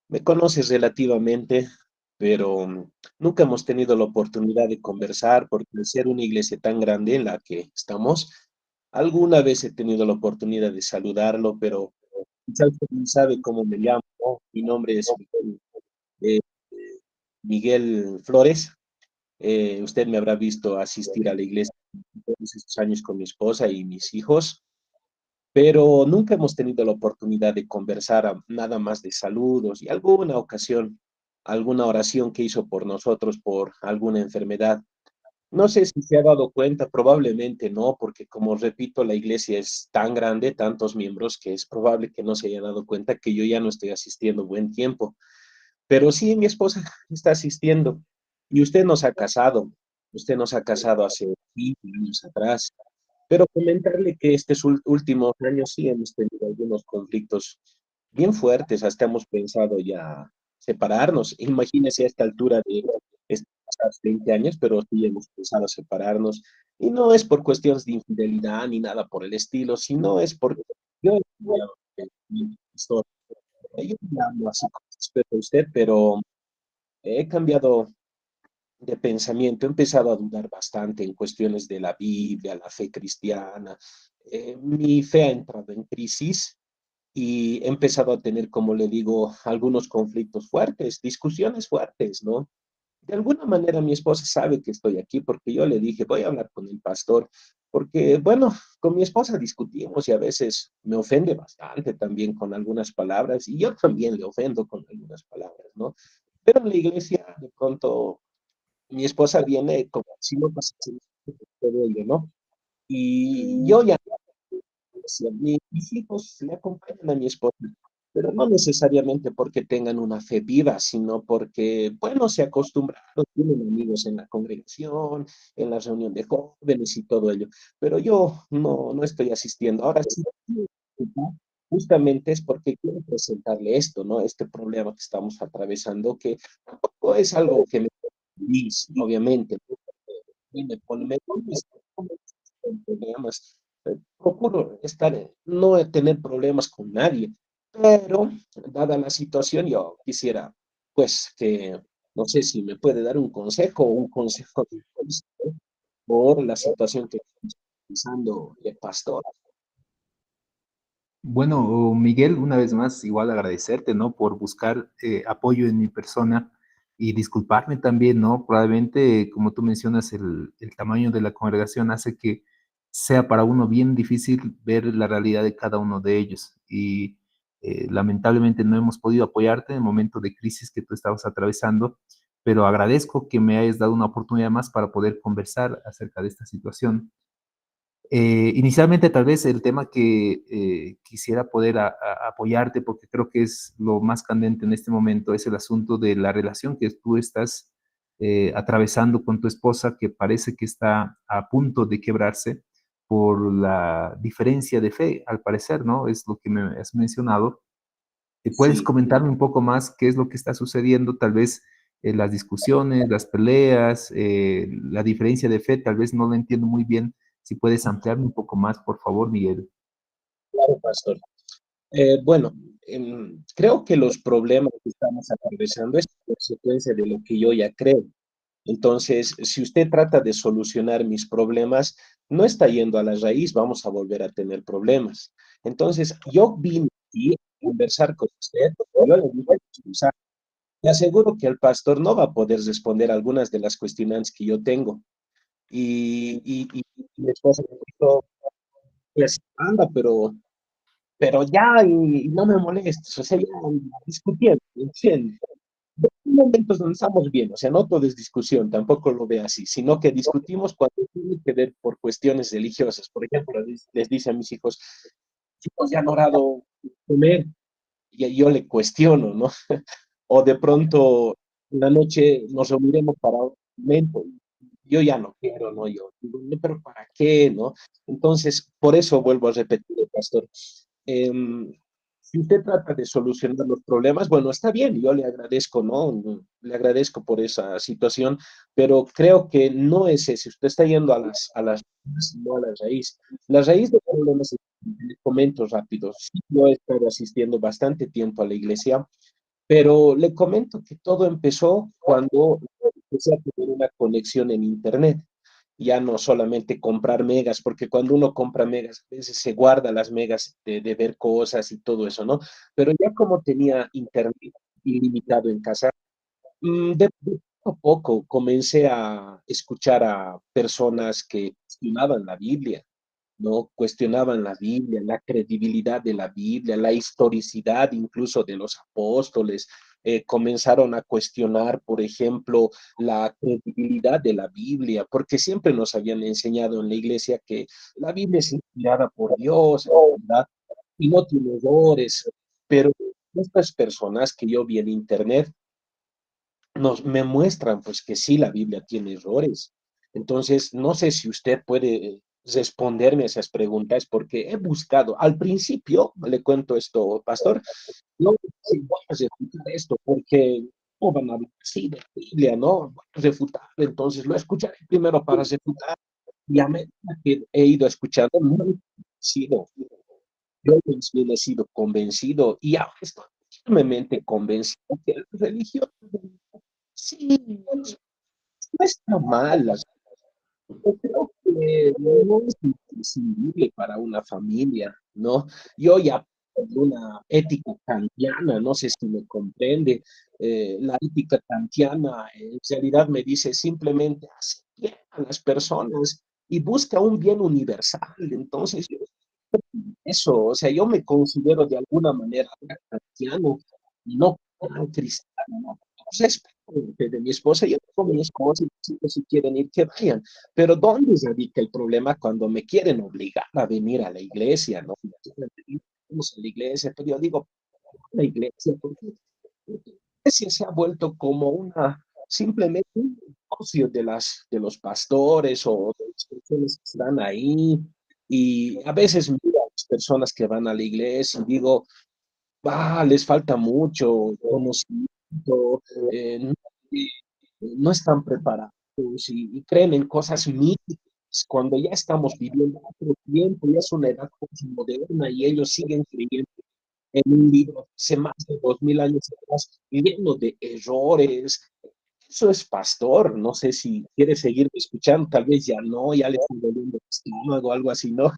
me conoce relativamente, pero nunca hemos tenido la oportunidad de conversar porque al ser una iglesia tan grande en la que estamos, alguna vez he tenido la oportunidad de saludarlo, pero quizá usted no sabe cómo me llamo, ¿no? Mi nombre es eh, Miguel Flores. Usted me habrá visto asistir a la iglesia todos estos años con mi esposa y mis hijos, pero nunca hemos tenido la oportunidad de conversar nada más de saludos y alguna ocasión, alguna oración que hizo por nosotros por alguna enfermedad. No sé si se ha dado cuenta, probablemente no, porque como repito, la iglesia es tan grande, tantos miembros, que es probable que no se haya dado cuenta que yo ya no estoy asistiendo buen tiempo. Pero sí, mi esposa está asistiendo y usted nos ha casado hace 15 años atrás, pero comentarle que estos últimos años sí hemos tenido algunos conflictos bien fuertes, hasta hemos pensado ya separarnos. Imagínese a esta altura de estos 20 años, pero sí hemos pensado separarnos. Y no es por cuestiones de infidelidad ni nada por el estilo, sino es porque yo he cambiado mi historia. Yo le amo así con respeto a usted, pero he cambiado de pensamiento, he empezado a dudar bastante en cuestiones de la Biblia, la fe cristiana. Mi fe ha entrado en crisis y he empezado a tener, como le digo, algunos conflictos fuertes, discusiones fuertes, ¿no? De alguna manera mi esposa sabe que estoy aquí porque yo le dije, voy a hablar con el pastor, porque, bueno, con mi esposa discutimos y a veces me ofende bastante también con algunas palabras y yo también le ofendo con algunas palabras, ¿no? Pero en la iglesia, de pronto, mi esposa viene como si no pasase todo ello, ¿no? Y yo ya, mis hijos le acompañan a mi esposa, pero no necesariamente porque tengan una fe viva, sino porque, bueno, se acostumbraron, tienen amigos en la congregación, en la reunión de jóvenes y todo ello, pero yo no estoy asistiendo. Ahora sí, justamente es porque quiero presentarle esto, ¿no? Este problema que estamos atravesando, que tampoco es algo que me feliz, obviamente, y me pone en problemas. Procuro estar, no tener problemas con nadie, pero dada la situación, yo quisiera, pues, que, no sé si me puede dar un consejo o un consejo por la situación que estamos pasando el pastor. Bueno, Miguel, una vez más, igual agradecerte, ¿no? Por buscar apoyo en mi persona y disculparme también, ¿no? Probablemente, como tú mencionas, el tamaño de la congregación hace que sea para uno bien difícil ver la realidad de cada uno de ellos. Y lamentablemente no hemos podido apoyarte en el momento de crisis que tú estabas atravesando, pero agradezco que me hayas dado una oportunidad más para poder conversar acerca de esta situación. Inicialmente, tal vez el tema que quisiera poder apoyarte, porque creo que es lo más candente en este momento, es el asunto de la relación que tú estás atravesando con tu esposa, que parece que está a punto de quebrarse por la diferencia de fe, al parecer, ¿no? Es lo que me has mencionado. ¿Puedes Sí, comentarme un poco más qué es lo que está sucediendo? Tal vez las discusiones, las peleas, la diferencia de fe, tal vez no lo entiendo muy bien. Si puedes ampliarme un poco más, por favor, Miguel. claro, pastor. Bueno, creo que los problemas que estamos atravesando es consecuencia de lo que yo ya creo. Entonces, si usted trata de solucionar mis problemas, no está yendo a la raíz, vamos a volver a tener problemas. Entonces, yo vine aquí a conversar con usted, yo le dije, le aseguro que el pastor no va a poder responder algunas de las cuestionantes que yo tengo. Y mi esposa me dijo, pues anda, pero ya, y no me molestes, o sea, ya discutiendo, ¿entiendes? Hay momentos donde estamos bien, o sea, no todo es discusión, tampoco lo ve así, sino que discutimos cuando tiene que ver por cuestiones religiosas. Por ejemplo, les dice a mis hijos, chicos, ya han orado comer, y yo le cuestiono, ¿no? O de pronto, en la noche nos reuniremos para un momento, yo ya no quiero, ¿no? Yo digo, "No, pero ¿para qué, no?". Entonces, por eso vuelvo a repetir, pastor. Em, si usted trata de solucionar los problemas, bueno, está bien, yo le agradezco, ¿no? Le agradezco por esa situación, pero creo que no es ese. Usted está yendo no a la raíz. La raíz del problema es, les comento rápido, sí, yo he estado asistiendo bastante tiempo a la iglesia, pero le comento que todo empezó cuando empecé a tener una conexión en Internet. Ya no solamente comprar megas, porque cuando uno compra megas, a veces se guarda las megas de ver cosas y todo eso, ¿no? Pero ya como tenía Internet ilimitado en casa, de poco a poco comencé a escuchar a personas que cuestionaban la Biblia, ¿no? Cuestionaban la Biblia, la credibilidad de la Biblia, la historicidad incluso de los apóstoles. Comenzaron a cuestionar, por ejemplo, la credibilidad de la Biblia, porque siempre nos habían enseñado en la iglesia que la Biblia es inspirada por Dios, ¿verdad? Y no tiene errores, pero estas personas que yo vi en internet me muestran pues que sí, la Biblia tiene errores. Entonces, no sé si usted puede responderme esas preguntas porque he buscado, al principio, le cuento esto, pastor, no sé, voy a refutar esto porque no van a hablar así de la Biblia, ¿no? Voy a refutar, entonces lo escucharé primero para refutar y a medida que he ido escuchando, no he sido, yo más bien he sido convencido y ahora estoy firmemente convencido que la religión sí, no está mal. Yo creo que no es imprescindible para una familia, ¿no? Yo ya tengo una ética kantiana, no sé si me comprende. La ética kantiana en realidad me dice simplemente hace bien a las personas y busca un bien universal. Entonces, eso, o sea, yo me considero de alguna manera kantiano y no tan cristiano, ¿no? Respeto de mi esposa, yo tengo mi esposa y mis hijos, si quieren ir, que vayan. Pero ¿dónde radica el problema cuando me quieren obligar a venir a la iglesia, no? Vamos a la iglesia, pero yo digo, la iglesia, porque la iglesia se ha vuelto como simplemente un negocio de los pastores o de las personas que están ahí. Y a veces miro a las personas que van a la iglesia y digo, les falta mucho conocimiento, no, no están preparados y creen en cosas míticas cuando ya estamos viviendo otro tiempo, ya es una edad moderna y ellos siguen creyendo en un libro hace más de 2000 años atrás, lleno de errores. Eso es pastor, no sé si quiere seguir escuchando, tal vez ya no, ya le está doliendo el estómago o algo así, ¿no?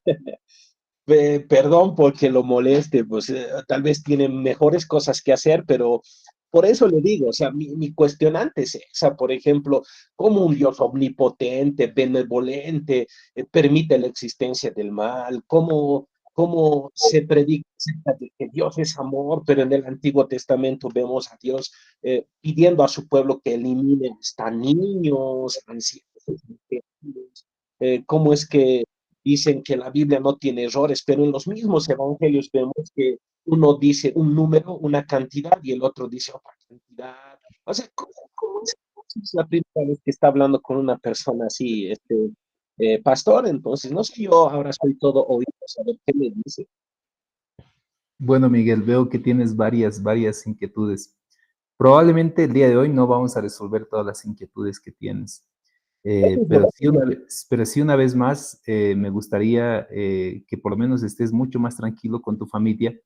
Perdón porque lo moleste, pues tal vez tiene mejores cosas que hacer, pero por eso le digo, o sea, mi cuestionante es esa, por ejemplo, cómo un Dios omnipotente, benevolente, permite la existencia del mal, cómo se predica acerca de que Dios es amor, pero en el Antiguo Testamento vemos a Dios pidiendo a su pueblo que eliminen hasta niños, ancianos, cómo es que dicen que la Biblia no tiene errores, pero en los mismos evangelios vemos que uno dice un número, una cantidad, y el otro dice otra cantidad. O sea, ¿cómo es la primera vez que está hablando con una persona así, pastor? Entonces, no sé, yo ahora estoy todo oído a saber qué me dice. Bueno, Miguel, veo que tienes varias inquietudes. Probablemente el día de hoy no vamos a resolver todas las inquietudes que tienes. Pero sí una vez más me gustaría que por lo menos estés mucho más tranquilo con tu familia,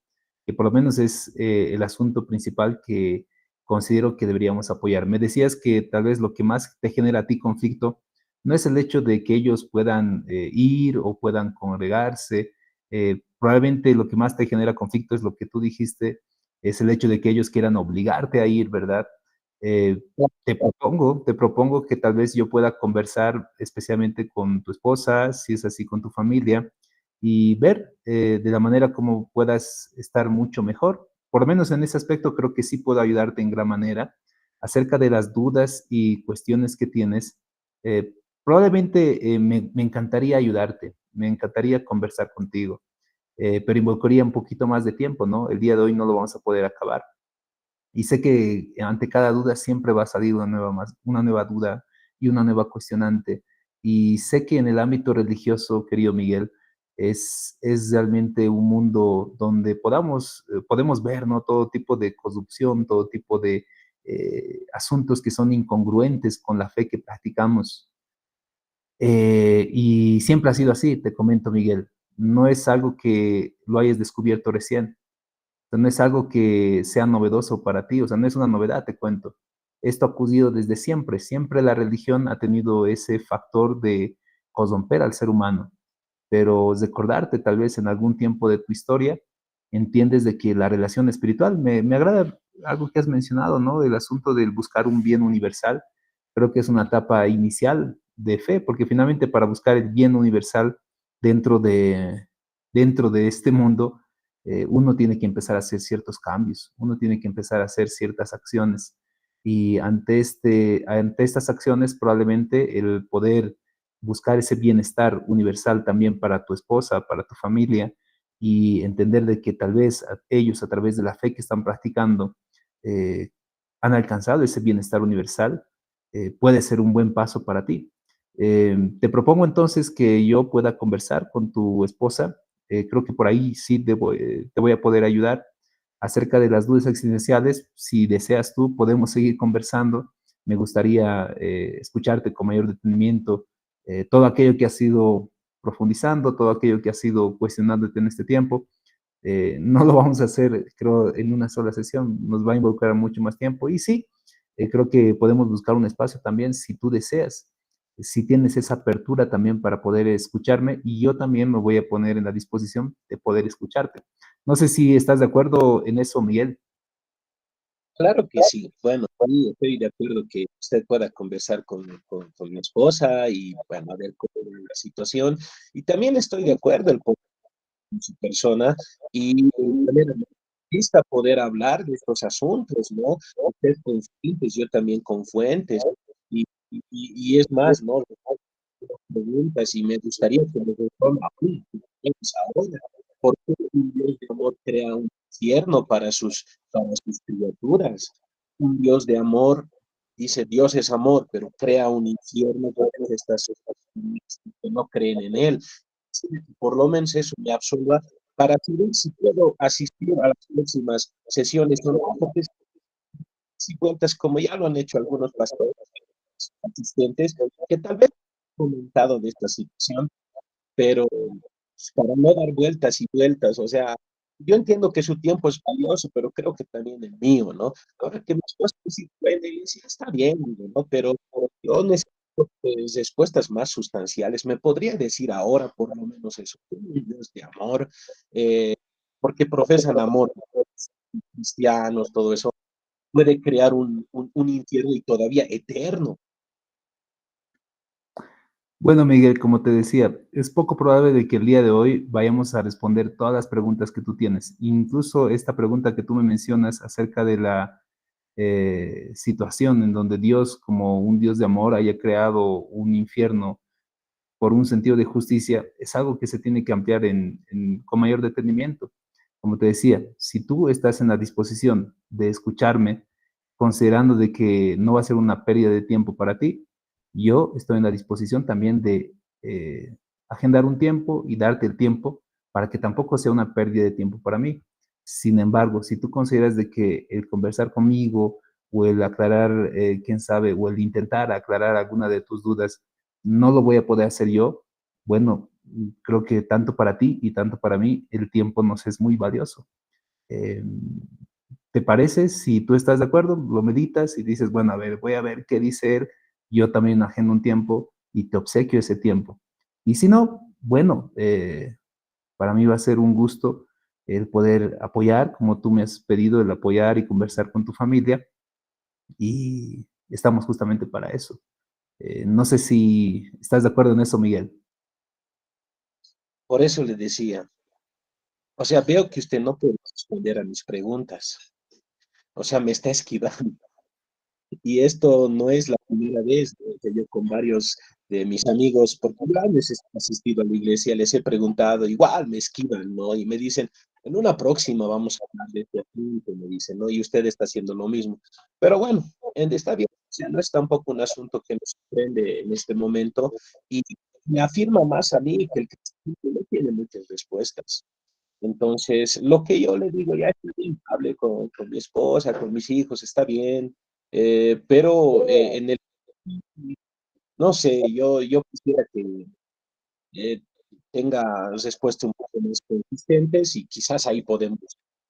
que por lo menos es el asunto principal que considero que deberíamos apoyar. Me decías que tal vez lo que más te genera a ti conflicto no es el hecho de que ellos puedan ir o puedan congregarse. Probablemente lo que más te genera conflicto es lo que tú dijiste, es el hecho de que ellos quieran obligarte a ir, ¿verdad? Eh, te propongo que tal vez yo pueda conversar especialmente con tu esposa, si es así, con tu familia, y ver de la manera como puedas estar mucho mejor. Por lo menos en ese aspecto creo que sí puedo ayudarte en gran manera acerca de las dudas y cuestiones que tienes. Probablemente me encantaría ayudarte, me encantaría conversar contigo, pero involucraría un poquito más de tiempo, ¿no? El día de hoy no lo vamos a poder acabar. Y sé que ante cada duda siempre va a salir una nueva duda y una nueva cuestionante. Y sé que en el ámbito religioso, querido Miguel, es realmente un mundo donde podemos ver, ¿no? Todo tipo de corrupción, todo tipo de asuntos que son incongruentes con la fe que practicamos. Y siempre ha sido así, te comento, Miguel. No es algo que lo hayas descubierto recién, sea, no es algo que sea novedoso para ti, o sea, no es una novedad, te cuento. Esto ha ocurrido desde siempre. Siempre la religión ha tenido ese factor de corromper al ser humano. Pero recordarte tal vez en algún tiempo de tu historia, entiendes de que la relación espiritual, me agrada algo que has mencionado, ¿no? El asunto del buscar un bien universal. Creo que es una etapa inicial de fe, porque finalmente para buscar el bien universal dentro de, dentro de este mundo, uno tiene que empezar a hacer ciertos cambios, uno tiene que empezar a hacer ciertas acciones. Y ante estas acciones, probablemente el poder buscar ese bienestar universal también para tu esposa, para tu familia, y entender de que tal vez ellos a través de la fe que están practicando eh, han alcanzado ese bienestar universal, puede ser un buen paso para ti. Te propongo entonces que yo pueda conversar con tu esposa. Creo que por ahí sí te voy a poder ayudar acerca de las dudas existenciales. Si deseas tú, podemos seguir conversando. Me gustaría escucharte con mayor detenimiento todo aquello que has ido profundizando, todo aquello que has ido cuestionándote en este tiempo. No lo vamos a hacer, creo, en una sola sesión, nos va a involucrar mucho más tiempo. Y sí, creo que podemos buscar un espacio también si tú deseas, si tienes esa apertura también para poder escucharme y yo también me voy a poner en la disposición de poder escucharte. No sé si estás de acuerdo en eso, Miguel. Claro que sí. Bueno, sí, estoy de acuerdo que usted pueda conversar con mi esposa y, bueno, a ver cómo va la situación. Y también estoy de acuerdo con su persona y también lista poder hablar de estos asuntos, ¿no? Usted con fuentes, yo también con fuentes. Y es más, ¿no? Preguntas y me gustaría que me responda ahora. ¿Por qué un Dios de amor crea un infierno para sus criaturas? Un Dios de amor dice Dios es amor, pero crea un infierno para estas personas que no creen en él. Sí, por lo menos eso me absorba para saber si puedo asistir a las próximas sesiones o no, porque si cuentas, como ya lo han hecho algunos pastores asistentes, que tal vez han comentado de esta situación, pero para no dar vueltas y vueltas, o sea, yo entiendo que su tiempo es valioso, pero creo que también el mío, ¿no? Ahora que mi esposa sí puede, y sí está bien, ¿no? Pero yo necesito pues, respuestas más sustanciales. ¿Me podría decir ahora, por lo menos, eso? Dios de amor, eh, porque profesan amor, cristianos, todo eso, puede crear un infierno y todavía eterno. Bueno, Miguel, como te decía, es poco probable de que el día de hoy vayamos a responder todas las preguntas que tú tienes. Incluso esta pregunta que tú me mencionas acerca de la situación en donde Dios, como un Dios de amor, haya creado un infierno por un sentido de justicia, es algo que se tiene que ampliar con mayor detenimiento. Como te decía, si tú estás en la disposición de escucharme, considerando de que no va a ser una pérdida de tiempo para ti, yo estoy en la disposición también de agendar un tiempo y darte el tiempo para que tampoco sea una pérdida de tiempo para mí. Sin embargo, si tú consideras de que el conversar conmigo o el aclarar, quién sabe, o el intentar aclarar alguna de tus dudas, no lo voy a poder hacer yo, bueno, creo que tanto para ti y tanto para mí el tiempo nos es muy valioso. Eh, ¿Te parece? Si tú estás de acuerdo, lo meditas y dices, bueno, a ver, voy a ver qué dice él, yo también agendo un tiempo y te obsequio ese tiempo. Y si no, bueno, para mí va a ser un gusto el poder apoyar, como tú me has pedido, el apoyar y conversar con tu familia, y estamos justamente para eso. No sé si estás de acuerdo en eso, Miguel. Por eso le decía, o sea, veo que usted no puede responder a mis preguntas, o sea, me está esquivando. Y esto no es la primera vez, ¿no? Que yo con varios de mis amigos, porque igual les he asistido a la iglesia, les he preguntado, igual me esquivan, ¿no? Y me dicen, en una próxima vamos a hablar de este asunto, me dicen, ¿no? Y usted está haciendo lo mismo. Pero bueno, está bien, o sea, no es tampoco un asunto que nos sorprende en este momento y me afirma más a mí que el cristianismo no tiene muchas respuestas. Entonces, lo que yo le digo, ya está bien, hable con mi esposa, con mis hijos, está bien, pero en el, no sé, yo quisiera que eh, tenga respuestas un poco más consistentes y quizás ahí podemos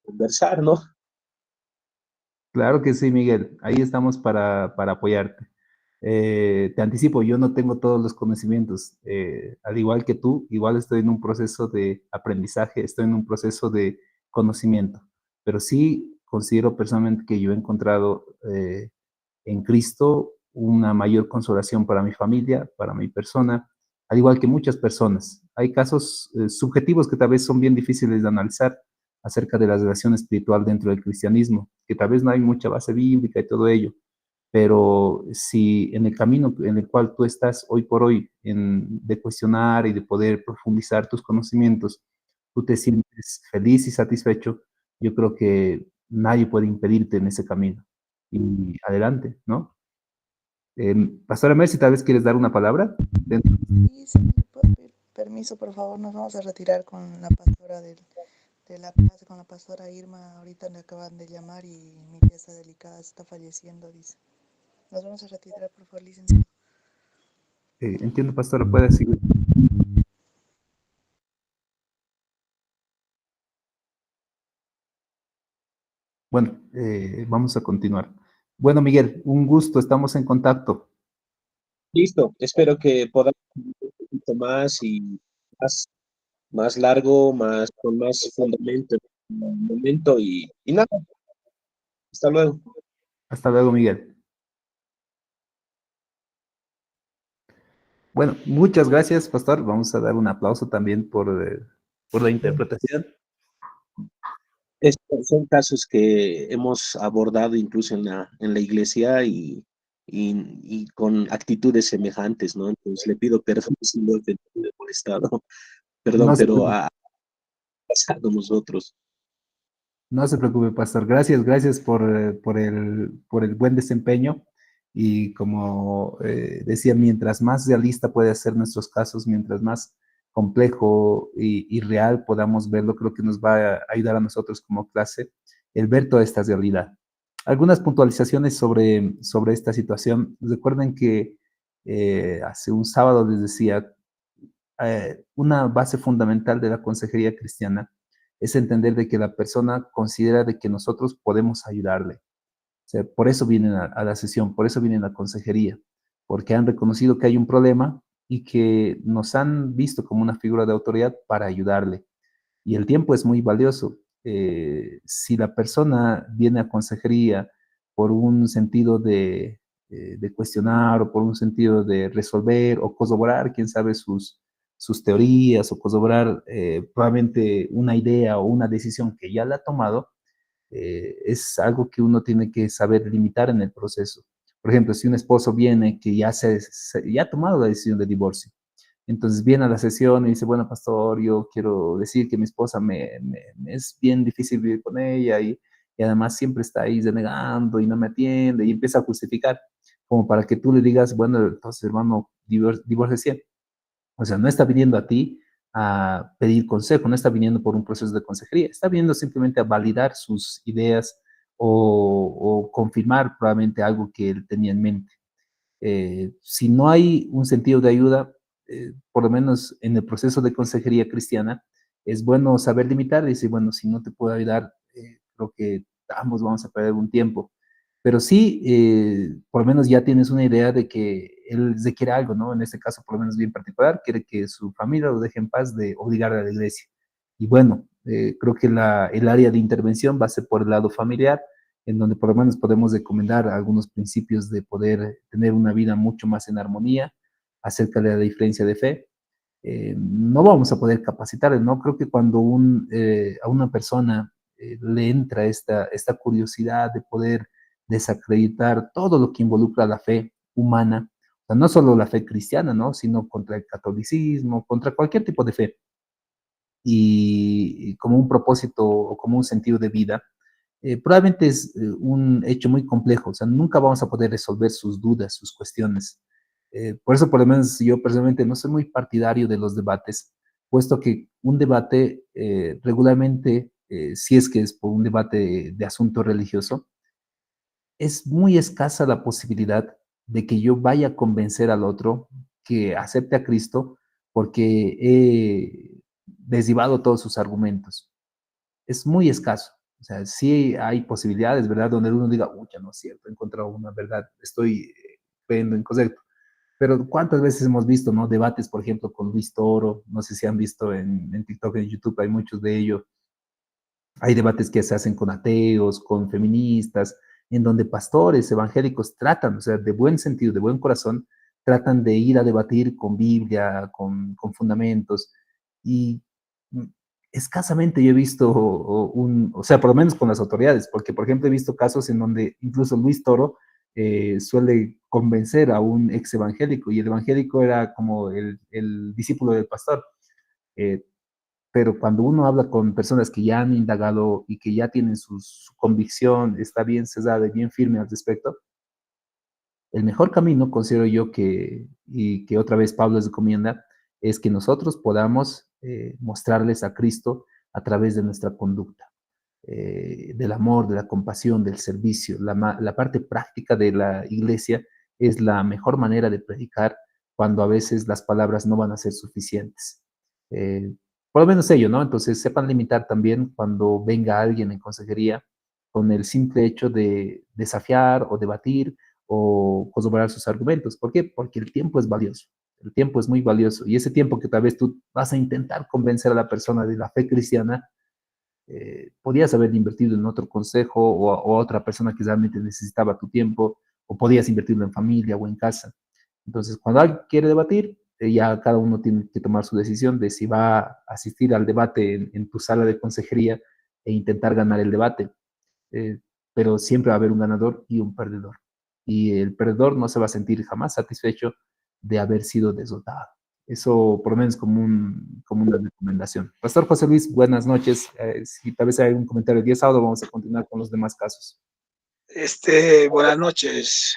conversar, ¿no? Claro que sí, Miguel. Ahí estamos para apoyarte. Te anticipo, yo no tengo todos los conocimientos. Al igual que tú, igual estoy en un proceso de aprendizaje, estoy en un proceso de conocimiento. Pero sí considero personalmente que yo he encontrado en Cristo una mayor consolación para mi familia, para mi persona, al igual que muchas personas. Hay casos subjetivos que tal vez son bien difíciles de analizar acerca de la relación espiritual dentro del cristianismo, que tal vez no hay mucha base bíblica y todo ello, pero si en el camino en el cual tú estás hoy por hoy, de cuestionar y de poder profundizar tus conocimientos, tú te sientes feliz y satisfecho, yo creo que nadie puede impedirte en ese camino. Y adelante, ¿no? Pastora Mercy, tal vez quieres dar una palabra. Dentro. Sí, si me puedo pedir permiso, por favor, nos vamos a retirar con la pastora de la clase, con la pastora Irma. Ahorita le acaban de llamar y mi pieza delicada está falleciendo, dice. Nos vamos a retirar, por favor, licenciado. Entiendo, pastora, puede seguir. Bueno, vamos a continuar. Bueno, Miguel, un gusto, estamos en contacto. Listo, espero que podamos un poquito más y más, más largo, más con más fundamento en el momento y nada, hasta luego. Hasta luego, Miguel. Bueno, muchas gracias, pastor. Vamos a dar un aplauso también por la interpretación. Son casos que hemos abordado incluso en la iglesia y con actitudes semejantes, ¿no? Entonces le pido perdón si no te he molestado, perdón, No se pero preocupe. ha pasado nosotros. No se preocupe, pastor. Gracias por el buen desempeño. Y como decía, mientras más realista puede ser nuestros casos, mientras más complejo y real podamos verlo, creo que nos va a ayudar a nosotros como clase el ver toda esta realidad. Algunas puntualizaciones sobre esta situación. Recuerden que hace un sábado les decía, una base fundamental de la consejería cristiana es entender de que la persona considera de que nosotros podemos ayudarle. O sea, por eso vienen a la sesión, por eso vienen a la consejería, porque han reconocido que hay un problema y que nos han visto como una figura de autoridad para ayudarle. Y el tiempo es muy valioso. Si la persona viene a consejería por un sentido de cuestionar o por un sentido de resolver o corroborar, quién sabe, sus teorías o corroborar probablemente una idea o una decisión que ya la ha tomado, es algo que uno tiene que saber limitar en el proceso. Por ejemplo, si un esposo viene que ya ha tomado la decisión de divorcio, entonces viene a la sesión y dice, bueno, pastor, yo quiero decir que mi esposa me es bien difícil vivir con ella y además siempre está ahí denegando y no me atiende y empieza a justificar, como para que tú le digas, bueno, entonces hermano, divorcie. O sea, no está viniendo a ti a pedir consejo, no está viniendo por un proceso de consejería, está viniendo simplemente a validar sus ideas o confirmar probablemente algo que él tenía en mente. Si no hay un sentido de ayuda, por lo menos en el proceso de consejería cristiana, es bueno saber limitar y decir, bueno, si no te puedo ayudar, creo que ambos vamos a perder un tiempo. Pero sí, por lo menos ya tienes una idea de que él se quiere algo, ¿no? En este caso, por lo menos bien particular, quiere que su familia lo deje en paz de obligar a la iglesia. Y bueno, creo que el área de intervención va a ser por el lado familiar, en donde por lo menos podemos recomendar algunos principios de poder tener una vida mucho más en armonía acerca de la diferencia de fe. No vamos a poder capacitar, ¿no? Creo que cuando a una persona le entra esta curiosidad de poder desacreditar todo lo que involucra la fe humana, o sea, no solo la fe cristiana, ¿no? Sino contra el catolicismo, contra cualquier tipo de fe, y como un propósito o como un sentido de vida, probablemente es un hecho muy complejo, o sea, nunca vamos a poder resolver sus dudas, sus cuestiones. Por eso, por lo menos, yo personalmente no soy muy partidario de los debates, puesto que un debate regularmente, si es que es por un debate de asunto religioso, es muy escasa la posibilidad de que yo vaya a convencer al otro que acepte a Cristo porque he desdibado todos sus argumentos. Es muy escaso. O sea, sí hay posibilidades, ¿verdad? Donde uno diga, uy, ya no es cierto, he encontrado una verdad, estoy creyendo incorrecto. Pero ¿cuántas veces hemos visto, no? Debates, por ejemplo, con Luis Toro, no sé si han visto en TikTok, en YouTube, hay muchos de ellos. Hay debates que se hacen con ateos, con feministas, en donde pastores evangélicos tratan, o sea, de buen sentido, de buen corazón, tratan de ir a debatir con Biblia, con fundamentos. Y mm, escasamente yo he visto o sea, por lo menos con las autoridades, porque por ejemplo he visto casos en donde incluso Luis Toro suele convencer a un ex evangélico y el evangélico era como el discípulo del pastor. Eh, pero cuando uno habla con personas que ya han indagado y que ya tienen su convicción, está bien cesada y bien firme al respecto, el mejor camino, considero yo y que otra vez Pablo les recomienda, es que nosotros podamos mostrarles a Cristo a través de nuestra conducta, del amor, de la compasión, del servicio. La parte práctica de la iglesia es la mejor manera de predicar cuando a veces las palabras no van a ser suficientes. Eh, por lo menos ello, ¿no? Entonces sepan limitar también cuando venga alguien en consejería con el simple hecho de desafiar o debatir o corroborar sus argumentos. ¿Por qué? Porque el tiempo es valioso. El tiempo es muy valioso. Y ese tiempo que tal vez tú vas a intentar convencer a la persona de la fe cristiana, podías haber invertido en otro consejo o otra persona que realmente necesitaba tu tiempo, o podías invertirlo en familia o en casa. Entonces, cuando alguien quiere debatir, ya cada uno tiene que tomar su decisión de si va a asistir al debate en tu sala de consejería e intentar ganar el debate. Eh, pero siempre va a haber un ganador y un perdedor. Y el perdedor no se va a sentir jamás satisfecho de haber sido derrotado. Eso por lo menos como una recomendación. Pastor José Luis, buenas noches. Si tal vez hay algún comentario el día sábado, vamos a continuar con los demás casos. Buenas noches,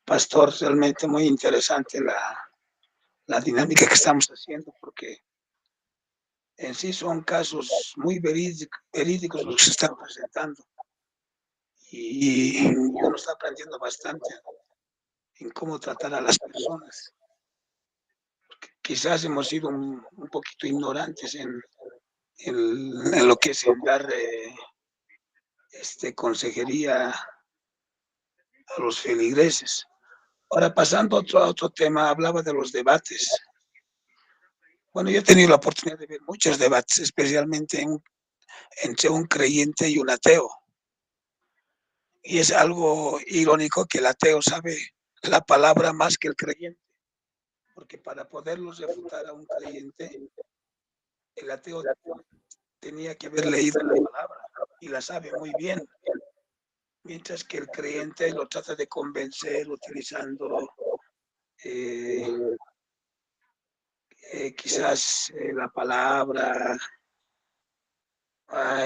pastor. Realmente muy interesante la dinámica que estamos haciendo, porque en sí son casos muy verídicos los que se están presentando. Y uno está aprendiendo bastante en cómo tratar a las personas. Quizás hemos sido un poquito ignorantes en lo que es en dar consejería a los feligreses. Ahora, pasando a otro tema, hablaba de los debates. Bueno, yo he tenido la oportunidad de ver muchos debates, especialmente entre un creyente y un ateo. Y es algo irónico que el ateo sabe la palabra más que el creyente, porque para poderlos refutar a un creyente, el ateo tenía que haber leído la palabra y la sabe muy bien, mientras que el creyente lo trata de convencer utilizando quizás la palabra,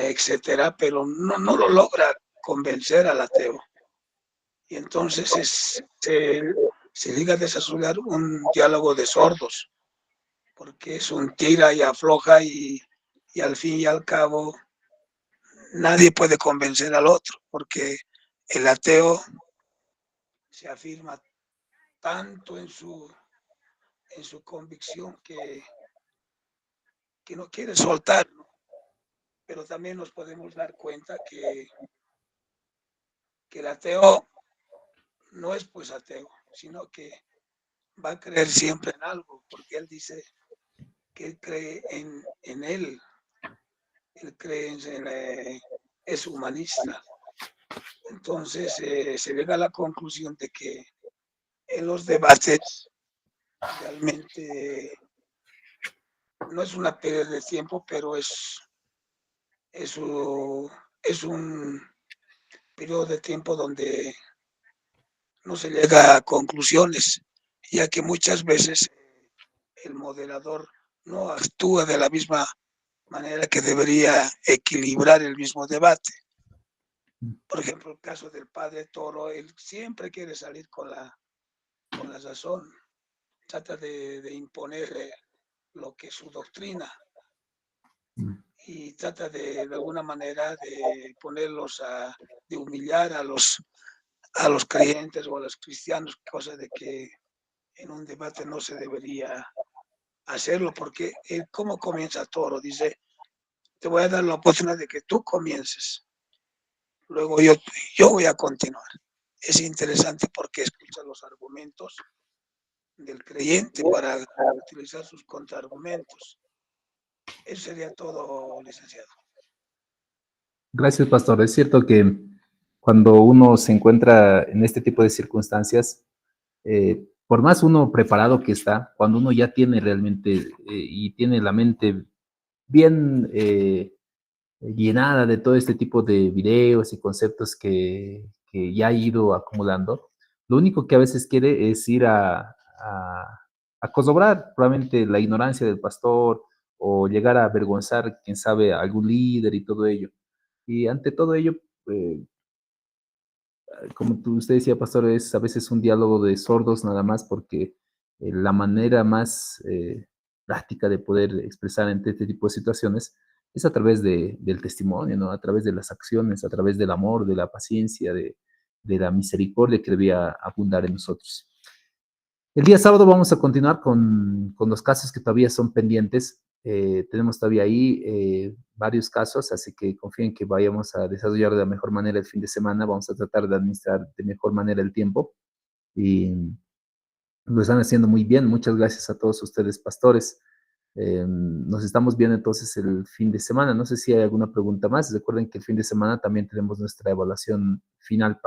etcétera, pero no lo logra convencer al ateo. Y entonces se llega a desarrollar un diálogo de sordos, porque es un tira y afloja y al fin y al cabo nadie puede convencer al otro, porque el ateo se afirma tanto en su convicción que no quiere soltar, ¿no? pero también nos podemos dar cuenta que el ateo no es pues ateo, sino que va a creer siempre en algo, porque él dice que él cree en él cree es humanista. Entonces se llega a la conclusión de que en los debates realmente no es una pérdida de tiempo, pero es un periodo de tiempo donde no se llega a conclusiones, ya que muchas veces el moderador no actúa de la misma manera que debería equilibrar el mismo debate. Por ejemplo, el caso del padre Toro, él siempre quiere salir con la razón, trata de imponer lo que es su doctrina y trata de alguna manera de ponerlos de humillar a los creyentes o a los cristianos, cosa de que en un debate no se debería hacerlo, porque ¿cómo comienza Toro? Dice, te voy a dar la oportunidad de que tú comiences, luego yo voy a continuar. Es interesante porque escucha los argumentos del creyente para utilizar sus contraargumentos. Eso sería todo, licenciado. Gracias, pastor. Es cierto que cuando uno se encuentra en este tipo de circunstancias, por más uno preparado que está, cuando uno ya tiene realmente y tiene la mente bien llenada de todo este tipo de videos y conceptos que ya ha ido acumulando, lo único que a veces quiere es ir a cozobrar probablemente la ignorancia del pastor o llegar a avergonzar, quién sabe, a algún líder y todo ello. Y ante todo ello, eh, como usted decía, pastor, es a veces un diálogo de sordos nada más, porque la manera más práctica de poder expresar ante este tipo de situaciones es a través del testimonio, ¿no? A través de las acciones, a través del amor, de la paciencia, de la misericordia que debía abundar en nosotros. El día sábado vamos a continuar con los casos que todavía son pendientes. Tenemos todavía ahí varios casos, así que confíen que vayamos a desarrollar de la mejor manera el fin de semana. Vamos a tratar de administrar de mejor manera el tiempo y lo están haciendo muy bien. Muchas gracias a todos ustedes, pastores. Nos estamos viendo entonces el fin de semana. No sé si hay alguna pregunta más. Recuerden que el fin de semana también tenemos nuestra evaluación final.